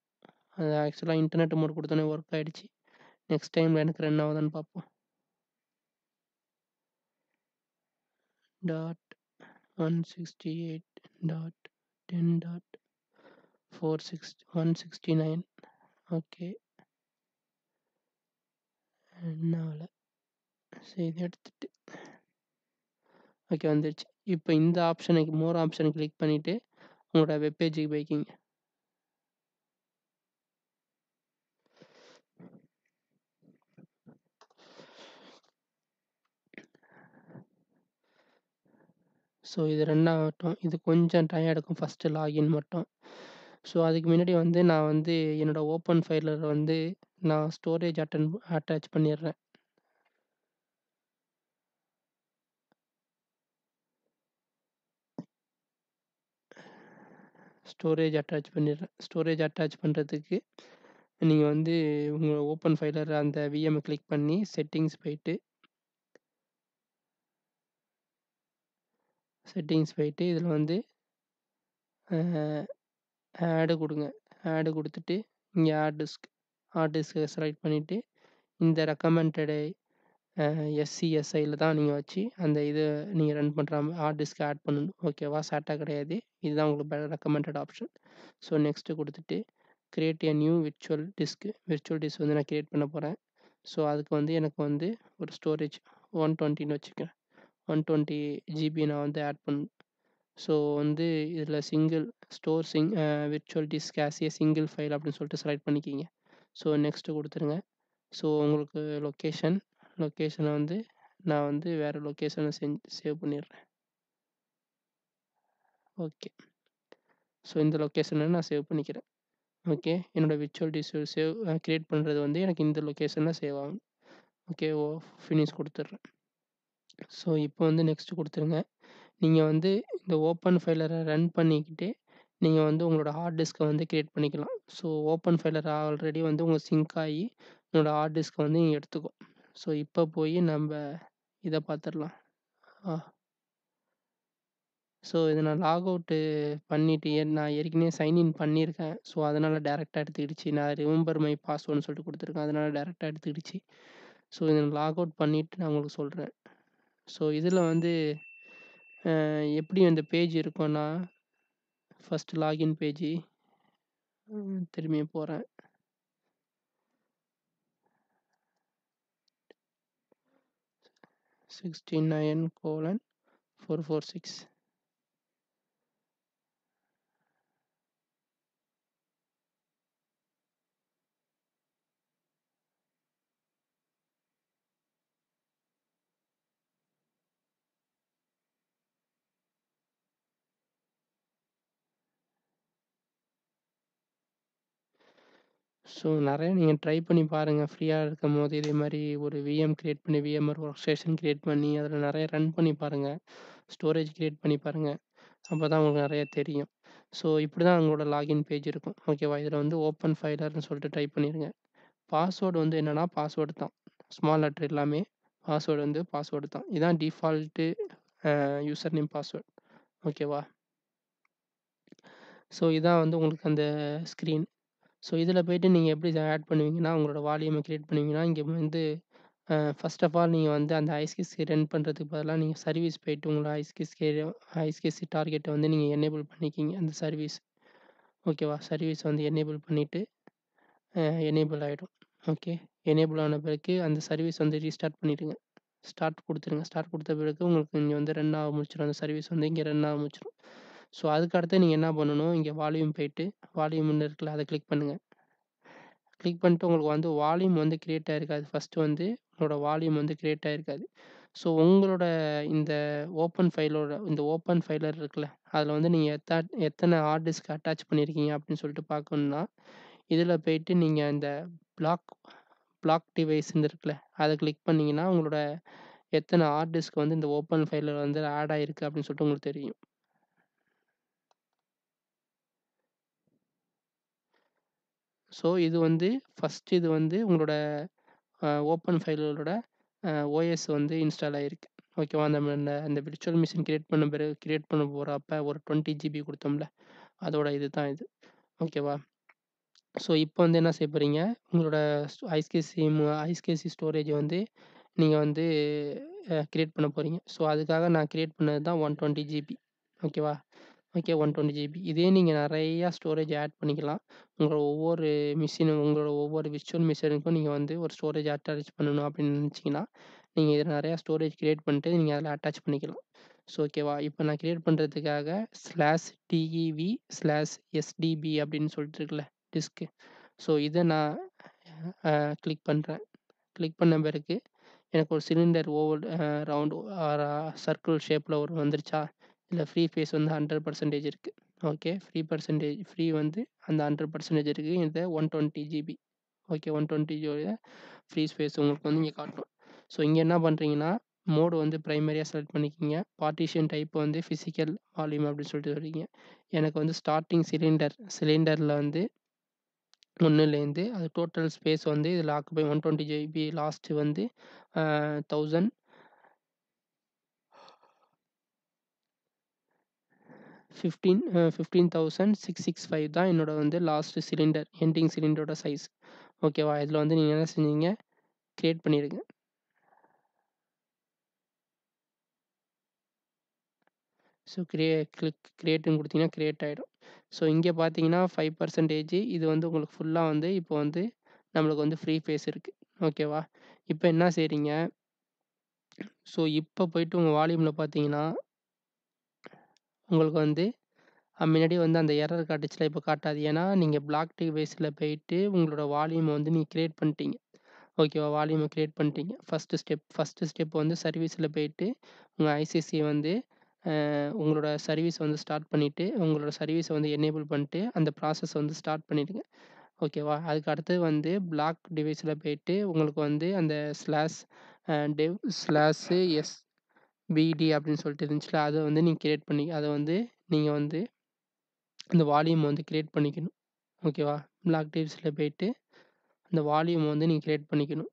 அது ஆக்சுவலா இன்டர்நெட் மோட் குடுத்தோனே ஒர்க் ஆயிடுச்சு. நெக்ஸ்ட் டைம்ல எனக்கு ரன் ஆகுதான்னு பார்ப்போம். Dot 168 dot 10 dot 169 okay. Run ஆவல. சரி இத எடுத்துட்டு ஓகே வந்துருச்சு. இப்ப இந்த மோர் ஆப்ஷன கிளிக் பண்ணிட்டு, உங்களோட வெப் பேஜுக்கு போய்க்கிங்க. ஸோ இது ரன் ஆகட்டும். இது கொஞ்சம் டைம் எடுக்கும் ஃபர்ஸ்ட்டு லாகின் மட்டும். ஸோ அதுக்கு முன்னாடி வந்து நான் வந்து என்னோட ஓப்பன் ஃபைலர் வந்து நான் ஸ்டோரேஜ் அட்டாச் பண்ணிடுறேன். ஸ்டோரேஜ் அட்டாச் பண்றதுக்கு நீங்க வந்து உங்க ஓப்பன் ஃபைலர் அந்த விஎம்ம கிளிக் பண்ணி செட்டிங்ஸ் போயிட்டு இதில வந்து ஆட் குடுங்க. ஆட் குடுத்துட்டு இங்க ஹார்ட் டிஸ்க்க செலக்ட் பண்ணிட்டு, இந்த ரெக்கமெண்டட் SCSIல தான் நீங்க வச்சு அந்த இத நீங்க ரன் பண்ற ஹார்ட் டிஸ்க் ஆட் பண்ணணும். ஓகேவா? SATA கிடையாது. இதுதான் உங்களுக்கு ரெக்கமெண்டட் ஆப்ஷன். ஸோ நெக்ஸ்ட் குடுத்துட்டு, create a new virtual disk வந்து நான் கிரியேட் பண்ண போறேன். ஸோ அதுக்கு வந்து எனக்கு வந்து ஒரு ஸ்டோரேஜ் 120ன்னு வச்சுக்கேன். 120 ஜிபி நான் வந்து ஆட் பண்ணணும். ஸோ வந்து இதில virtual disk as a single file அப்படின்னு சொல்லிட்டு செலக்ட் பண்ணிக்கிங்க. ஸோ நெக்ஸ்ட் குடுத்துருங்க. ஸோ உங்களுக்கு லொக்கேஷன வந்து நான் வந்து வேற லொக்கேஷன சேவ் பண்ணிடுறேன். ஓகே. ஸோ இந்த லொக்கேஷன நான் சேவ் பண்ணிக்கிறேன். ஓகே. என்னோட விர்ச்சுவல் டிவைஸ் கிரியேட் பண்ணுறது வந்து எனக்கு இந்த லொக்கேஷனில் சேவ் ஆகும். ஓகே. ஃபினிஷ் கொடுத்துட்றேன். ஸோ இப்போ வந்து நெக்ஸ்ட் கொடுத்துருங்க. நீங்கள் வந்து இந்த ஓப்பன் ஃபைலரை ரன் பண்ணிக்கிட்டே நீங்கள் வந்து உங்களோட ஹார்ட் டிஸ்க்கை வந்து கிரியேட் பண்ணிக்கலாம். ஸோ ஓப்பன் ஃபைலர் ஆல்ரெடி வந்து உங்கள் சிங்க் ஆகி உங்களோட ஹார்ட் டிஸ்க்கை வந்து நீங்கள் எடுத்துக்கும். ஸோ இப்போ போய் நம்ம இதை பார்த்துடலாம். ஸோ இதை நான் லாக் அவுட்டு பண்ணிவிட்டு நான் ஏற்கனவே சைன்இன் பண்ணியிருக்கேன். ஸோ அதனால் டேரெக்டாக எடுத்துக்கிடுச்சு. நான் ரிமெம்பர் மை பாஸ்வேர்டுன்னு சொல்லிட்டு கொடுத்துருக்கேன். அதனால் டேரெக்டாக எடுத்துக்கிடுச்சு. ஸோ இதை நான் லாக் அவுட் பண்ணிவிட்டு நான் உங்களுக்கு சொல்கிறேன். ஸோ இதில் வந்து எப்படி அந்த பேஜ் இருக்கும்னா ஃபஸ்ட்டு லாகின் பேஜ் திரும்பியும் போகிறேன். (69:446) ஸோ நிறைய நீங்கள் ட்ரை பண்ணி பாருங்கள். ஃப்ரீயாக இருக்கும்போது இதே மாதிரி ஒரு விஎம் கிரியேட் பண்ணி விஎம்ஆர் ஒர்க் ஸ்டேஷன் கிரியேட் பண்ணி அதில் நிறைய ரன் பண்ணி பாருங்கள். ஸ்டோரேஜ் கிரியேட் பண்ணி பாருங்கள். அப்போ தான் உங்களுக்கு நிறைய தெரியும். ஸோ இப்படி தான் உங்களோட லாகின் பேஜ் இருக்கும். ஓகேவா? இதில் வந்து ஓப்பன் ஃபைலர்னு சொல்லிட்டு டைப் பண்ணிடுங்க. பாஸ்வேர்டு வந்து என்னென்னா பாஸ்வேர்டு தான். ஸ்மால் லெட்டர் எல்லாமே பாஸ்வேர்டு வந்து பாஸ்வேர்டு தான். இதான் டிஃபால்ட்டு யூசர் நேம் பாஸ்வேர்டு. ஓகேவா? ஸோ இதான் வந்து உங்களுக்கு அந்த ஸ்க்ரீன். ஸோ இதில் போய்ட்டு நீங்கள் எப்படி ஆட் பண்ணுவீங்கன்னா உங்களோட வால்யூமை கிரியேட் பண்ணுவீங்கன்னா இங்கே வந்து ஃபர்ஸ்ட் ஆஃப் ஆல் நீங்கள் வந்து அந்த ஐஸ்கிஸ்கி ரன் பண்ணுறதுக்கு பதிலாக நீங்கள் சர்வீஸ் போய்ட்டு உங்களோட ஐஸ்கிஸ்கி டார்கெட்டை வந்து நீங்கள் எனேபிள் பண்ணிக்கிங்க அந்த சர்வீஸ். ஓகேவா? சர்வீஸ் வந்து எனேபிள் பண்ணிவிட்டு எனேபிள் ஆகிடும். ஓகே. எனேபிள் ஆன பிறகு அந்த சர்வீஸ் வந்து ரீஸ்டார்ட் பண்ணிவிடுங்க. ஸ்டார்ட் கொடுத்துருங்க. ஸ்டார்ட் கொடுத்த பிறகு உங்களுக்கு இங்கே வந்து ரன் ஆக முடிச்சிடும். அந்த சர்வீஸ் வந்து இங்கே ரன் ஆக முடிச்சிடும். ஸோ அதுக்கடுத்து நீங்கள் என்ன பண்ணணும், இங்கே வால்யூம் போய்ட்டு வால்யூம்னு இருக்குல்ல அதை கிளிக் பண்ணுங்கள். கிளிக் பண்ணிட்டு உங்களுக்கு வந்து வால்யூம் வந்து கிரியேட் ஆகிருக்காது. ஃபஸ்ட்டு வந்து உங்களோட வால்யூம் வந்து கிரியேட் ஆகிருக்காது. ஸோ உங்களோட இந்த ஓப்பன் ஃபைலர் இருக்குல்ல அதில் வந்து நீங்கள் எத்தனை ஹார்ட் டிஸ்க் அட்டாச் பண்ணியிருக்கீங்க அப்படின்னு சொல்லிட்டு பார்க்கணுன்னா இதில் போய்ட்டு நீங்கள் இந்த பிளாக் டிவைஸ்ன்னு இருக்குல்ல அதை கிளிக் பண்ணிங்கன்னா உங்களோட எத்தனை ஹார்ட் டிஸ்க் வந்து இந்த ஓப்பன் ஃபைலர் வந்து ஆட் ஆகிருக்கு அப்படின்னு சொல்லிட்டு உங்களுக்கு தெரியும். ஸோ இது வந்து ஃபஸ்ட்டு இது வந்து உங்களோட ஓப்பன் ஃபைலரோட ஓஎஸ் வந்து இன்ஸ்டால் ஆகிருக்கு. ஓகேவா? அந்த விர்ச்சுவல் மிஷின் கிரியேட் பண்ண போகிறப்ப ஒரு 20 GB கொடுத்தோம்ல அதோட இது தான் இது. ஓகேவா? ஸோ இப்போ வந்து என்ன செய்ய போகிறீங்க, உங்களோட ஐஸ்கேசி ஸ்டோரேஜை வந்து நீங்கள் வந்து கிரியேட் பண்ண போகிறீங்க. ஸோ அதுக்காக நான் கிரியேட் பண்ணது தான் 120 GB. ஓகேவா? ஓகே. 120 GB. இதே நீங்கள் நிறையா ஸ்டோரேஜ் ஆட் பண்ணிக்கலாம். உங்களோட ஒவ்வொரு விர்ச்சுவல் மிஷினுக்கும் நீங்கள் வந்து ஒரு ஸ்டோரேஜ் அட்டாச் பண்ணணும் அப்படின்னு நினச்சிங்கன்னா நீங்கள் இதில் நிறையா ஸ்டோரேஜ் கிரியேட் பண்ணிட்டு நீங்கள் அதில் அட்டாச் பண்ணிக்கலாம். ஸோ ஓகேவா? இப்போ நான் கிரியேட் பண்ணுறதுக்காக /TEV/SDB அப்படின்னு சொல்லிட்டு இருக்குல்ல டிஸ்க்கு. ஸோ இதை நான் கிளிக் பண்ணுறேன். கிளிக் பண்ண பிறகு எனக்கு ஒரு சிலிண்டர் ரவுண்ட் சர்க்கிள் ஷேப்பில் ஒரு வந்துருச்சா? இல்லை ஃப்ரீ ஸ்பேஸ் வந்து 100% இருக்குது. ஓகே. ஃப்ரீ வந்து அந்த 100% இருக்குது. இந்த 120 GB. Okay. 120 GB free space உங்களுக்கு வந்து இங்கே காட்டும். ஸோ இங்கே என்ன பண்ணுறீங்கன்னா மோடு வந்து ப்ரைமரியாக செலக்ட் பண்ணிக்கிங்க. பார்ட்டிஷன் டைப் வந்து ஃபிசிக்கல் வால்யூம் அப்படின்னு சொல்லிட்டு சொல்கிறீங்க. எனக்கு வந்து ஸ்டார்டிங் சிலிண்டரில் வந்து 1லேருந்து அது டோட்டல் ஸ்பேஸ் வந்து இதில் ஆக்குபை 120 GB லாஸ்ட்டு வந்து 15,665 தான் என்னோட வந்து லாஸ்ட்டு எண்டிங் சிலிண்டரோட சைஸ். ஓகேவா? இதில் வந்து நீங்கள் என்ன செஞ்சீங்க, கிரியேட் பண்ணிடுங்க. ஸோ கிரியேட்டுன்னு கொடுத்தீங்கன்னா கிரியேட் ஆகிடும். ஸோ இங்கே பார்த்தீங்கன்னா 5% இது வந்து உங்களுக்கு ஃபுல்லாக வந்து இப்போ வந்து நம்மளுக்கு வந்து ஃப்ரீ ஸ்பேஸ் இருக்குது. ஓகேவா? இப்போ என்ன செய்கிறீங்க, ஸோ இப்போ போய்ட்டு உங்கள் வால்யூமில் பார்த்தீங்கன்னா உங்களுக்கு வந்து முன்னாடி வந்து அந்த எரர் காட்டுச்சுல இப்போ காட்டாது. ஏன்னா நீங்கள் பிளாக் டிவைஸில் போய்ட்டு உங்களோட வால்யூமை வந்து நீங்கள் கிரியேட் பண்ணிட்டீங்க. ஓகேவா? வால்யூமை கிரியேட் பண்ணிட்டீங்க. ஃபஸ்ட்டு ஸ்டெப் வந்து சர்வீஸில் போய்ட்டு உங்கள் ஐசிசி வந்து உங்களோட சர்வீஸ வந்து ஸ்டார்ட் பண்ணிட்டு, உங்களோட சர்வீஸ வந்து எனேபிள் பண்ணிட்டு, அந்த ப்ராசஸ வந்து ஸ்டார்ட் பண்ணிடுங்க. ஓகேவா? அதுக்கு அடுத்தது வந்து பிளாக் டிவைஸ்ல போயிட்டு, உங்களுக்கு வந்து அந்த dev SBD அப்படின்னு சொல்லிட்டு இருந்துச்சுல்ல, அத வந்து நீங்க கிரியேட் பண்ணி அத வந்து நீங்க வந்து அந்த வால்யூம் வந்து கிரியேட் பண்ணிக்கணும். ஓகேவா? பிளாக் டிவைஸ்ல போயிட்டு, அந்த வால்யூம் வந்து நீங்க கிரியேட் பண்ணிக்கணும்.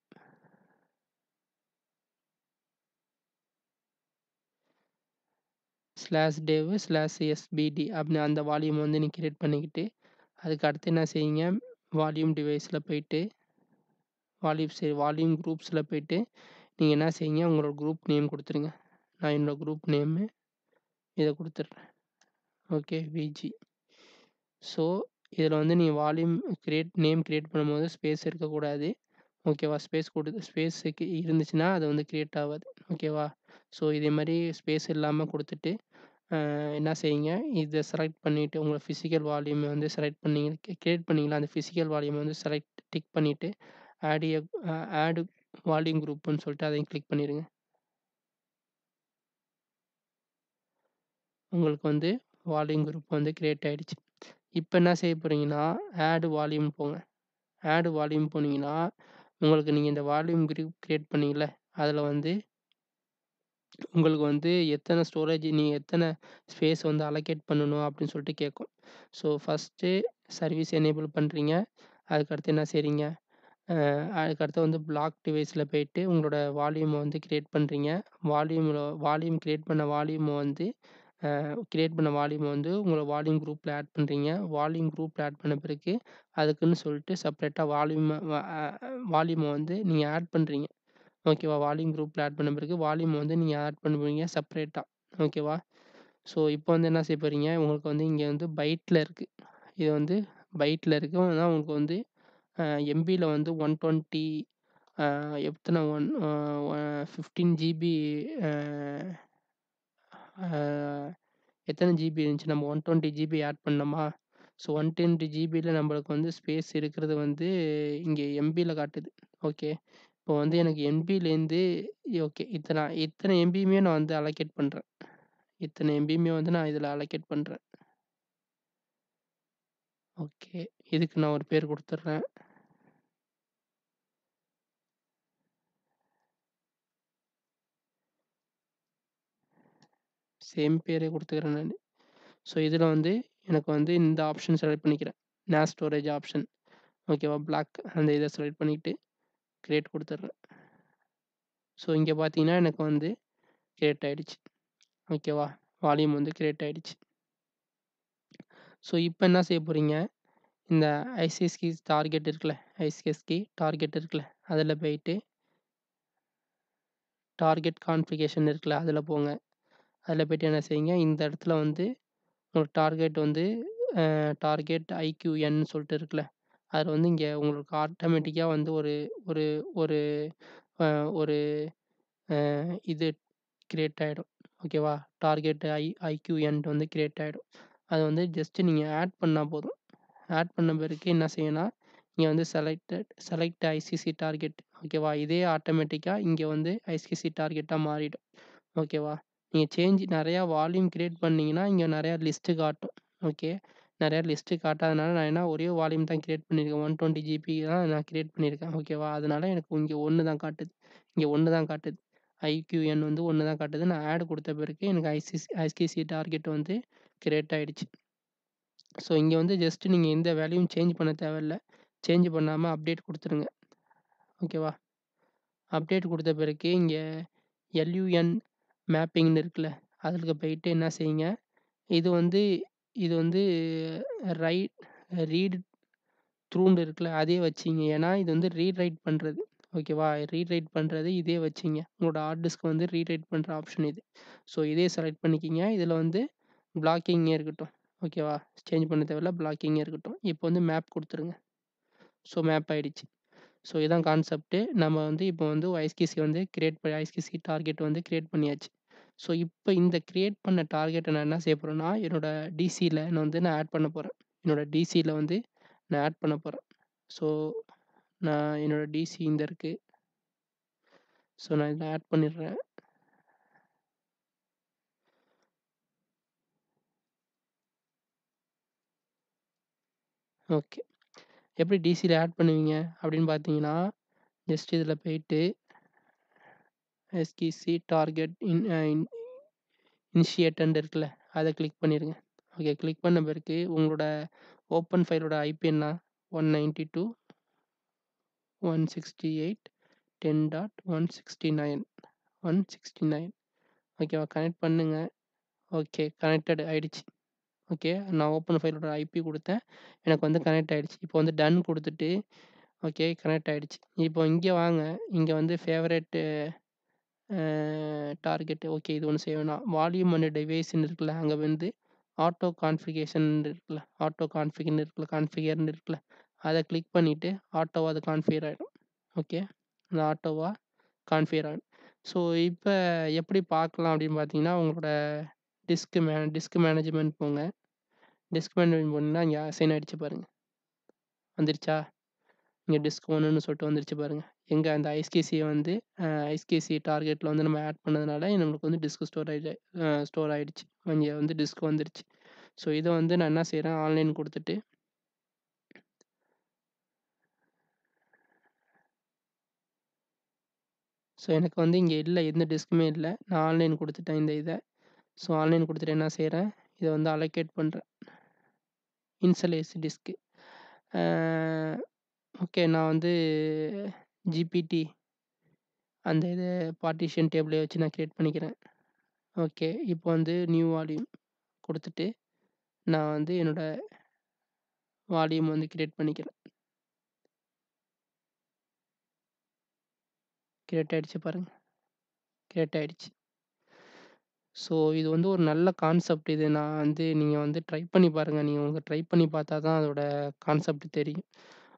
/dev/SBD அப்படின்னு அந்த வால்யூம் வந்து நீங்க கிரியேட் பண்ணிக்கிட்டு, அதுக்கு அடுத்து என்ன செய்யுங்க, வால்யூம் டிவைஸ்ல போயிட்டு, வால்யூம் குரூப்ஸ்ல போயிட்டு, நீங்க என்ன செய்யுங்க, உங்களோட குரூப் நேம் குடுத்துருங்க. நான் என்னோட குரூப் நேமு இத குடுத்துடுறேன். ஓகே. விஜி. ஸோ, இதில வந்து நீங்க வால்யூம் நேம் கிரியேட் பண்ணும்போது ஸ்பேஸ் இருக்கக்கூடாது. ஓகேவா? ஸ்பேஸுக்கு இருந்துச்சுன்னா, அது வந்து கிரியேட் ஆவாது. ஓகேவா? ஸோ, இதே மாரி ஸ்பேஸ் இல்லாம குடுத்துட்டு, என்ன செய்யுங்க, இத செலக்ட் பண்ணிட்டு, உங்க பிசிக்கல் வால்யூம் வந்து செலக்ட் பண்ணீங்க கிரியேட் பண்ணீங்கல்ல, அந்த பிசிக்கல் வால்யூம் வந்து டிக் பண்ணிட்டு, ஆட் எ ஆட் வால்யூம் குரூப்ன்னு சொல்லிட்டு அதையும் கிளிக் பண்ணிருங்க. உங்களுக்கு வந்து வால்யூம் குரூப் வந்து கிரியேட் ஆயிடுச்சு. இப்ப என்ன செய்ய போறீங்கன்னா, ஆட் வால்யூம் போங்க. ஆட் வால்யூம் போனீங்கன்னா, உங்களுக்கு நீங்க இந்த வால்யூம் குரூப் கிரியேட் பண்ணீங்கல்ல, அதில வந்து உங்களுக்கு வந்து எத்தன நீங்க எத்தன ஸ்பேஸ் வந்து அலோகேட் பண்ணணும் அப்படின்னு சொல்லிட்டு கேட்கும். ஸோ, ஃபர்ஸ்ட்டு சர்வீஸ் எனேபிள் பண்றீங்க. அதுக்கடுத்து என்ன செய்றீங்க, அதுக்கடுத்து வந்து பிளாக் டிவைஸ்ல போயிட்டு உங்களோட வால்யூம வந்து கிரியேட் பண்றீங்க. வால்யூம் கிரியேட் பண்ண வால்யூம வந்து உங்களோட வால்யூம் குரூப்ல ஆட் பண்றீங்க. வால்யூம் குரூப்ல ஆட் பண்ண பிறகு, அதுக்குன்னு சொல்லிட்டு செப்பரேட்டா வால்யூம வந்து நீங்க ஆட் பண்றீங்க. ஓகேவா? வால்யூம் குரூப்ல ஆட் பண்ண பிறகு வால்யூம் வந்து நீங்க ஆட் பண்ணுவீங்க செப்பரேட்டா. ஓகேவா? ஸோ, இப்போ வந்து என்ன செய்ய போறீங்க, உங்களுக்கு வந்து இங்க வந்து பைட்ல இருக்கு. இது வந்து பைட்ல இருக்கு. ஆனா உங்களுக்கு வந்து எம்பில வந்து 120 அ எத்தன ஒன் அ 15 ஜிபி அ அ எத்தன ஜிபி இருந்துச்சு? நம்ம 120 ஜிபி ஆட் பண்ணோமா? ஸோ 120 ஜிபில நம்மளுக்கு வந்து ஸ்பேஸ் இருக்கிறது வந்து இங்க எம்பில காட்டுது. ஓகே. இப்போ வந்து எனக்கு எம்பிலேருந்து ஓகே. இத்தனை எம்பியுமே நான் வந்து அலோகேட் பண்றேன். இத்தனை எம்பியுமே வந்து நான் இதில அலோகேட் பண்றேன். ஓகே. இதுக்கு நான் ஒரு பேர் குடுத்துடுறேன். சேம் பேரே குடுத்துக்கிறேன் நானு. ஸோ, இதில வந்து எனக்கு வந்து இந்த ஆப்ஷன் செலக்ட் பண்ணிக்கிறேன். NAS storage option. ஓகேவா? பிளாக் அந்த இத செலக்ட் பண்ணிட்டு கிரியேட் குடுத்துடுறேன். ஸோ, இங்க பார்த்தீங்கன்னா, எனக்கு வந்து கிரியேட் ஆயிடுச்சு. ஓகேவா? வால்யூம் வந்து கிரியேட் ஆயிடுச்சு. ஸோ, இப்ப என்ன செய்ய போறீங்க, இந்த ஐசிஎஸ்கி டார்கெட் இருக்குல்ல, ஐசிஎஸ்கி டார்கெட் இருக்குல்ல, அதில போயிட்டு டார்கெட் கான்ஃபிகரேஷன் இருக்குல்ல, அதில போங்க. அதில போயிட்டு என்ன செய்யுங்க, இந்த இடத்துல வந்து உங்களுக்கு டார்கெட் வந்து டார்கெட் ஐக்யூஎன்னு சொல்லிட்டு இருக்குல்ல, அதில வந்து இங்க உங்களுக்கு ஆட்டோமேட்டிக்கா வந்து ஒரு ஒரு ஒரு அ ஒரு அ இது கிரியேட் ஆயிடும். ஓகேவா? டார்கெட் ஐக்யூஎன் வந்து கிரியேட் ஆயிடும். அத வந்து ஜஸ்ட் நீங்க ஆட் பண்ணா போதும். ஆட் பண்ண பிறகு என்ன செய்யணும்னா, இங்க வந்து செலக்ட் ஐசிசி டார்கெட் ஓகேவா? இதே ஆட்டோமேட்டிக்கா இங்க வந்து ஐசிசி டார்கெட்டா மாறிடும். ஓகேவா? நீங்க நெறையா வால்யூம் கிரியேட் பண்ணீங்கன்னா, இங்க நெறையா லிஸ்ட் காட்டும். ஓகே. நெறையா லிஸ்ட் காட்டாதனால நான் என்ன ஒரே வால்யூம் தான் கிரியேட் பண்ணியிருக்கேன். 120 ஜிபி தான் நான் கிரியேட் பண்ணியிருக்கேன். ஓகேவா? அதனால எனக்கு இங்க 1 தான் காட்டுது. இங்க 1 தான் காட்டுது. ஐக்யூஎன் வந்து 1 தான் காட்டுது. நான் ஆட் குடுத்த பிறகு எனக்கு ஐசிசி டார்கெட் வந்து கிரியேட் ஆயிடுச்சு. ஸோ, இங்க வந்து ஜஸ்ட் நீங்க எந்த வேல்யூவும் சேஞ்ச் பண்ண தேவையில்ல. சேஞ்ச் பண்ணாம அப்டேட் குடுத்துருங்க. ஓகேவா? அப்டேட் குடுத்த பிறகு இங்க எல்யூஎன் மேப்பிங்ன்னு இருக்குல்ல, அதுக்கு போயிட்டு என்ன செய்யுங்க, இது வந்து இது வந்து ரைட் ரீட் த்ரூன்னு இருக்குல்ல, அதே வச்சுக்கங்க. ஏன்னா, இது வந்து ரீட் ரைட் பண்றது. ஓகேவா? ரீட் ரைட் பண்றது இதே வச்சுக்கங்க. உங்களோட ஹார்ட் டிஸ்க் வந்து ரீட் ரைட் பண்ற ஆப்ஷன் இது. ஸோ, இதே செலக்ட் பண்ணிக்கங்க. இதில வந்து பிளாக்கிங்கே இருக்கட்டும். ஓகேவா? சேஞ்ச் பண்ண தேவையில்ல. பிளாக்கிங்கே இருக்கட்டும். இப்போ வந்து மேப் குடுத்துருங்க. ஸோ, மேப் ஆயிடுச்சு. ஸோ, இதான் கான்செப்ட்டு. நம்ம வந்து இப்போ வந்து ஐஸ்கிசி டார்கெட் வந்து கிரியேட் பண்ணியாச்சு. ஸோ, இப்ப இந்த கிரியேட் பண்ண டார்கெட்ட நான் என்ன செய்ய போறேன்னா, என்னோட டிசில நான் ஆட் பண்ண போறேன். என்னோட டிசில வந்து நான் ஆட் பண்ண போறேன். ஸோ, நான் என்னோட டிசி இந்த இருக்கு. ஸோ, நான் இதில ஆட் பண்ணிடுறேன். ஓகே. எப்படி டிசில ஆட் பண்ணுவீங்க அப்படின்னு பார்த்தீங்கன்னா, ஜஸ்ட் இதில போயிட்டு எஸ்கிசி டார்கெட் இனிஷியேட்டன்ட் இருக்குல்ல, அத கிளிக் பண்ணிருங்க. ஓகே. கிளிக் பண்ண பிறகு உங்களோட ஓப்பன் ஃபைலோட ஐபி என்ன? 192.168.10.169 169 ஓகேவா? கனெக்ட் பண்ணுங்க. ஓகே. கனெக்டட் ஆயிடுச்சு. ஓகே. நான் ஓப்பன் ஃபைலோட ஐபி குடுத்தேன். எனக்கு வந்து கனெக்ட் ஆயிடுச்சு. இப்போ வந்து டன் குடுத்துட்டு, ஓகே கனெக்ட் ஆயிடுச்சு. இப்போ இங்க வாங்க. இங்க வந்து ஃபேவரைட் டார்கெட் ஓகே. இது ஒண்ணு செய்ய வேணாம். வால்யூம் அண்ட் டிவைஸ்ன்னு இருக்குல்ல, அங்க வந்து ஆட்டோ கான்ஃபிகரேஷன் இருக்குல்ல, ஆட்டோ கான்ஃபிக்ன்னு இருக்குல்ல, கான்ஃபிகர்ன்னு இருக்குல்ல, அத கிளிக் பண்ணிட்டு ஆட்டோவா அது கான்ஃபிகர் ஆயிடும். ஓகே. அது ஆட்டோவா கான்ஃபிகர் ஆயிடும். ஸோ இப்ப எப்படி பார்க்கலாம் அப்படின்னு பார்த்தீங்கன்னா, உங்களோட டிஸ்க் மேனேஜ்மென்ட் போங்க. டிஸ்க் மேனேஜ்மென்ட் போனீங்கன்னா, இங்க அசைன் ஆயிடுச்சு பாருங்க. வந்துருச்சா? இங்க டிஸ்க் 1ன்னு சொல்லிட்டு வந்துருச்சு பாருங்க. எங்க அந்த ஐஸ்கிசிய வந்து ஐஸ்கிசி டார்கெட்ல வந்து நம்ம ஆட் பண்ணதுனால நம்மளுக்கு வந்து டிஸ்க் ஸ்டோர் ஆயிடுச்சு. இங்க வந்து டிஸ்க் வந்துருச்சு. ஸோ இத வந்து நான் என்ன செய்றேன், ஆன்லைன் குடுத்துட்டு ஸோ எனக்கு வந்து இங்க இல்ல. எந்த டிஸ்க்குமே இல்ல. நான் ஆன்லைன் குடுத்துட்டேன் இந்த இத. ஸோ ஆன்லைன் குடுத்துட்டு என்ன செய்றேன், இத வந்து அலோகேட் பண்றேன். இன்சலேஸ் டிஸ்க். ஆ ஓகே. நான் வந்து ஜிபிடி அந்த இது பார்ட்டிஷன் டேபிள வச்சு நான் கிரியேட் பண்ணிக்கிறேன். ஓகே. இப்போ வந்து நியூ வால்யூம் குடுத்துட்டு, நான் வந்து என்னோட வால்யூம் வந்து கிரியேட் பண்ணிக்கிறேன். கிரியேட் ஆயிடுச்சு பாருங்க. கிரியேட் ஆயிடுச்சு. ஸோ இது வந்து ஒரு நல்ல கான்செப்ட். இது நான் வந்து நீங்க வந்து ட்ரை பண்ணி பாருங்க. நீங்க ட்ரை பண்ணி பார்த்தா தான் அதோட கான்செப்ட் தெரியும்.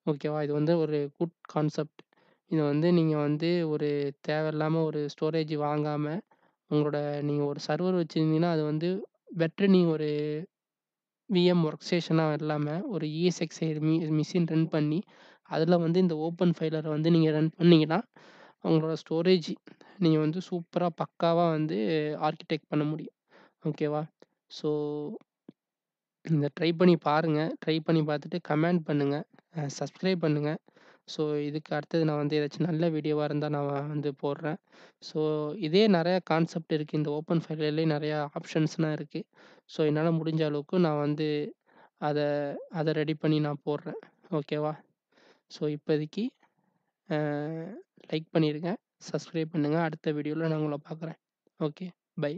ஓகேவா? இது வந்து ஒரு குட் கான்செப்ட். இத வந்து நீங்க வந்து ஒரு தேவையில்லாம ஒரு ஸ்டோரேஜ் வாங்காம, உங்களோட நீங்க ஒரு சர்வர் வச்சிருந்தீங்கன்னா, அது வந்து பெட்டர் நீங்க ஒரு விஎம் ஒர்க் ஸ்டேஷனா இல்லாம, ஒரு இஎஸ்எக்ஸ்ஐ மிஷின் ரன் பண்ணி, அதில வந்து இந்த ஓப்பன் ஃபைலர வந்து நீங்க ரன் பண்ணீங்கன்னா, உங்களோட ஸ்டோரேஜ் நீங்க வந்து சூப்பரா பக்காவா வந்து ஆர்க்கிடெக்ட் பண்ண முடியும். ஓகேவா? ஸோ இத ட்ரை பண்ணி பாருங்க. ட்ரை பண்ணி பார்த்துட்டு கமெண்ட் பண்ணுங்க. சப்ஸ்கிரைப் பண்ணுங்க. ஸோ இதுக்கு அடுத்தது நான் வந்து ஏதாச்சும் நல்ல வீடியோவா இருந்தா நான் வந்து போடுறேன். ஸோ இதே நெறைய கான்செப்ட் இருக்கு. இந்த ஓப்பன் ஃபைலர்லயே நெறையா ஆப்ஷன்ஸ்லாம் இருக்கு. ஸோ என்னால முடிஞ்ச அளவுக்கு நான் வந்து அத அத ரெடி பண்ணி நான் போடுறேன். ஓகேவா? ஸோ இப்போதைக்கு அ லைக் பண்ணிருங்க. சப்ஸ்கிரைப் பண்ணுங்க. அடுத்த வீடியோல நான் உங்கள பார்க்குறேன். ஓகே. பை.